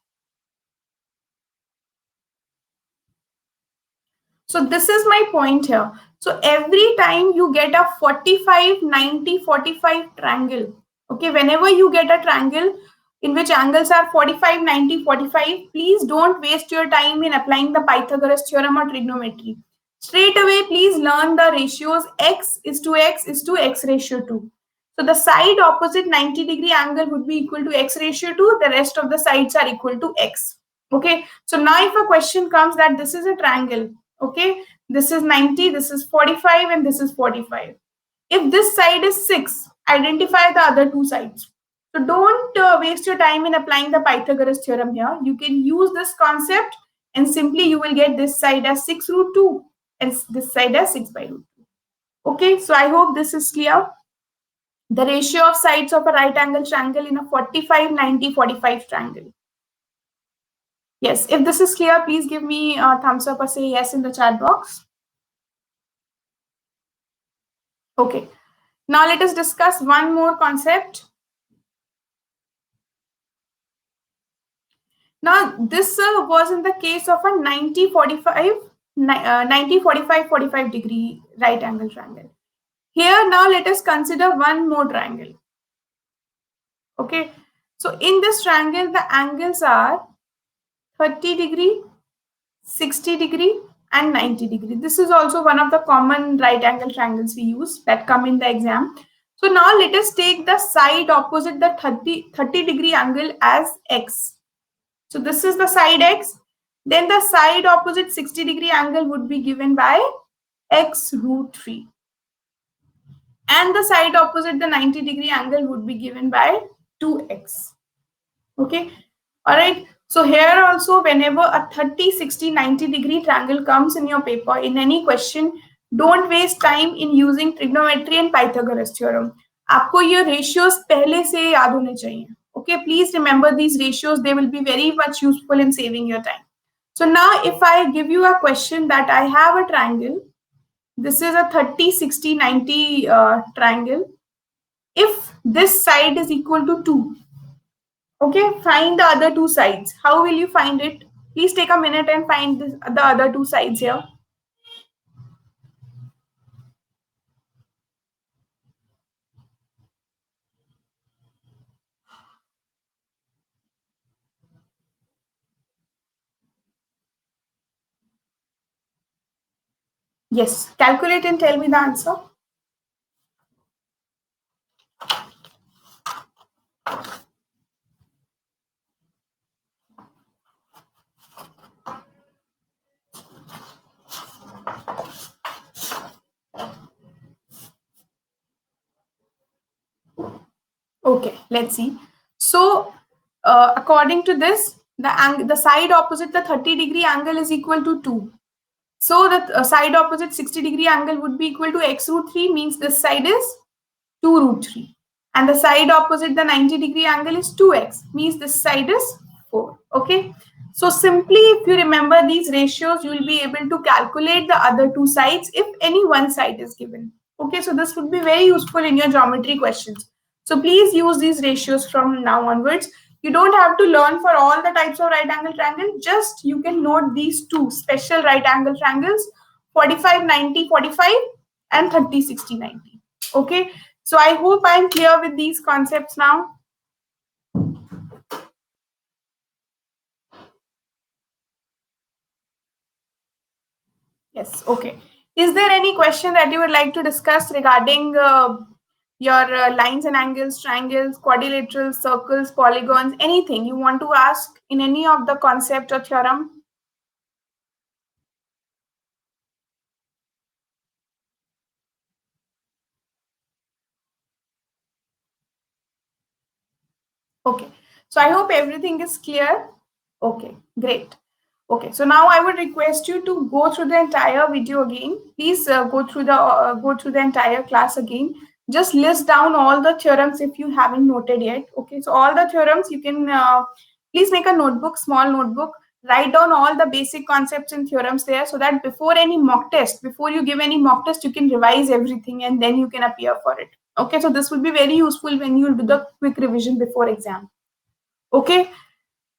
So this is my point here. So every time you get a 45, 90, 45 triangle, okay, whenever you get a triangle in which angles are 45, 90, 45, please don't waste your time in applying the Pythagoras theorem or trigonometry. Straight away, please learn the ratios x is to x ratio 2. So the side opposite 90-degree angle would be equal to x ratio 2. The rest of the sides are equal to x. Okay. So now if a question comes that this is a triangle, okay, this is 90, this is 45 and this is 45. If this side is 6, identify the other two sides. So don't waste your time in applying the Pythagoras theorem here. You can use this concept and simply you will get this side as 6 root 2 and this side as 6 by root 2. Okay, so I hope this is clear. The ratio of sides of a right angle triangle in a 45, 90, 45 triangle. Yes, if this is clear, please give me a thumbs up or say yes in the chat box. Okay, now let us discuss one more concept. Now, this was in the case of a 90, 45, 90, 45, 45 degree right angle triangle. Here, now let us consider one more triangle. Okay, so in this triangle, the angles are 30 degree, 60 degree, and 90 degree. This is also one of the common right angle triangles we use that come in the exam. So now let us take the side opposite the 30 degree angle as x. So this is the side x. Then the side opposite 60-degree angle would be given by x root 3. And the side opposite the 90-degree angle would be given by 2x. Okay. All right. So here also, whenever a 30, 60, 90-degree triangle comes in your paper in any question, don't waste time in using trigonometry and Pythagoras theorem. आपको ये ratios पहले से याद होने चाहिए. Okay, please remember these ratios. They will be very much useful in saving your time. So now if I give you a question that I have a triangle, this is a 30, 60, 90 triangle. If this side is equal to 2, okay, find the other two sides. How will you find it? Please take a minute and find the other two sides here. Yes, calculate and tell me the answer. Okay, let's see. So according to this, the side opposite the 30-degree angle is equal to 2. So the side opposite 60-degree angle would be equal to x root 3, means this side is 2 root 3. And the side opposite the 90-degree angle is 2x, means this side is 4. Okay. So simply, if you remember these ratios, you will be able to calculate the other two sides if any one side is given. Okay. So this would be very useful in your geometry questions. So please use these ratios from now onwards. You don't have to learn for all the types of right angle triangle. Just you can note these two special right angle triangles, 45, 90, 45 and 30, 60, 90. Okay. So I hope I'm clear with these concepts now. Yes. Okay. Is there any question that you would like to discuss regarding your lines and angles, triangles, quadrilaterals, circles, polygons, anything you want to ask in any of the concept or theorem? Okay. So I hope everything is clear. Okay, great. Okay, so now I would request you to go through the entire video again. Please go through the entire class again. Just list down all the theorems if you haven't noted yet. Okay, so all the theorems you can please make a notebook, small notebook. Write down all the basic concepts and theorems there, so that before any mock test, before you give any mock test, you can revise everything and then you can appear for it. Okay, so this will be very useful when you do the quick revision before exam. Okay.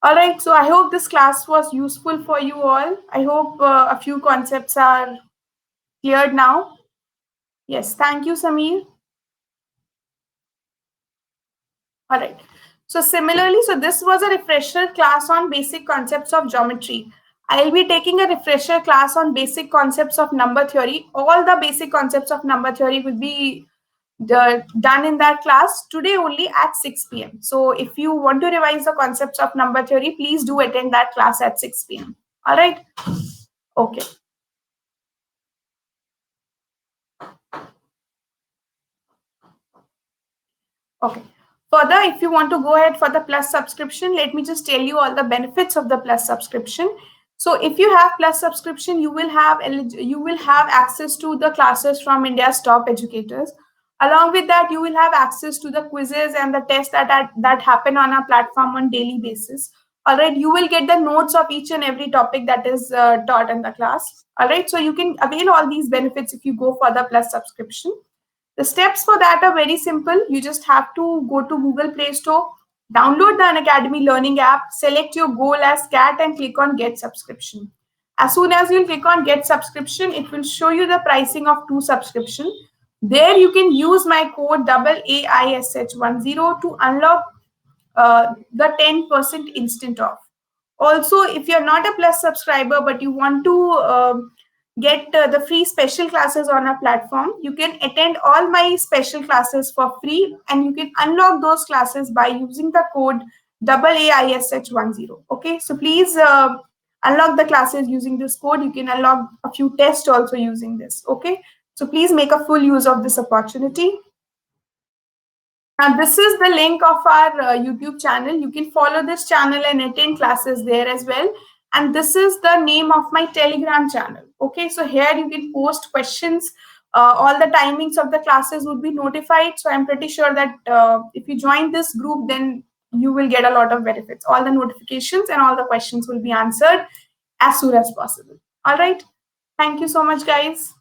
All right, so I hope this class was useful for you all. I hope a few concepts are cleared now. Yes, thank you, Sameer. All right. So similarly, so this was a refresher class on basic concepts of geometry. I'll be taking a refresher class on basic concepts of number theory. All the basic concepts of number theory will be done in that class today only at 6 p.m. So if you want to revise the concepts of number theory, please do attend that class at 6 p.m. All right. Okay. Okay. Further, if you want to go ahead for the plus subscription, let me just tell you all the benefits of the plus subscription. So if you have plus subscription, you will have access to the classes from India's top educators. Along with that, you will have access to the quizzes and the tests that happen on our platform on daily basis. All right, you will get the notes of each and every topic that is taught in the class. All right, so you can avail all these benefits if you go for the plus subscription. The steps for that are very simple. You just have to go to Google Play Store, download the Unacademy Learning app, select your goal as CAT and click on Get Subscription. As soon as you click on Get Subscription, it will show you the pricing of 2 subscription. There you can use my code AAISH10 to unlock the 10% instant off. Also, if you're not a plus subscriber but you want to get the free special classes on our platform, you can attend all my special classes for free, and you can unlock those classes by using the code AAISH10. Okay, so please unlock the classes using this code. You can unlock a few tests also using this. Okay, so please make a full use of this opportunity. And this is the link of our YouTube channel. You can follow this channel and attend classes there as well. And this is the name of my Telegram channel. Okay, so here you can post questions. All the timings of the classes would be notified. So I'm pretty sure that if you join this group, then you will get a lot of benefits. All the notifications and all the questions will be answered as soon as possible. All right. Thank you so much, guys.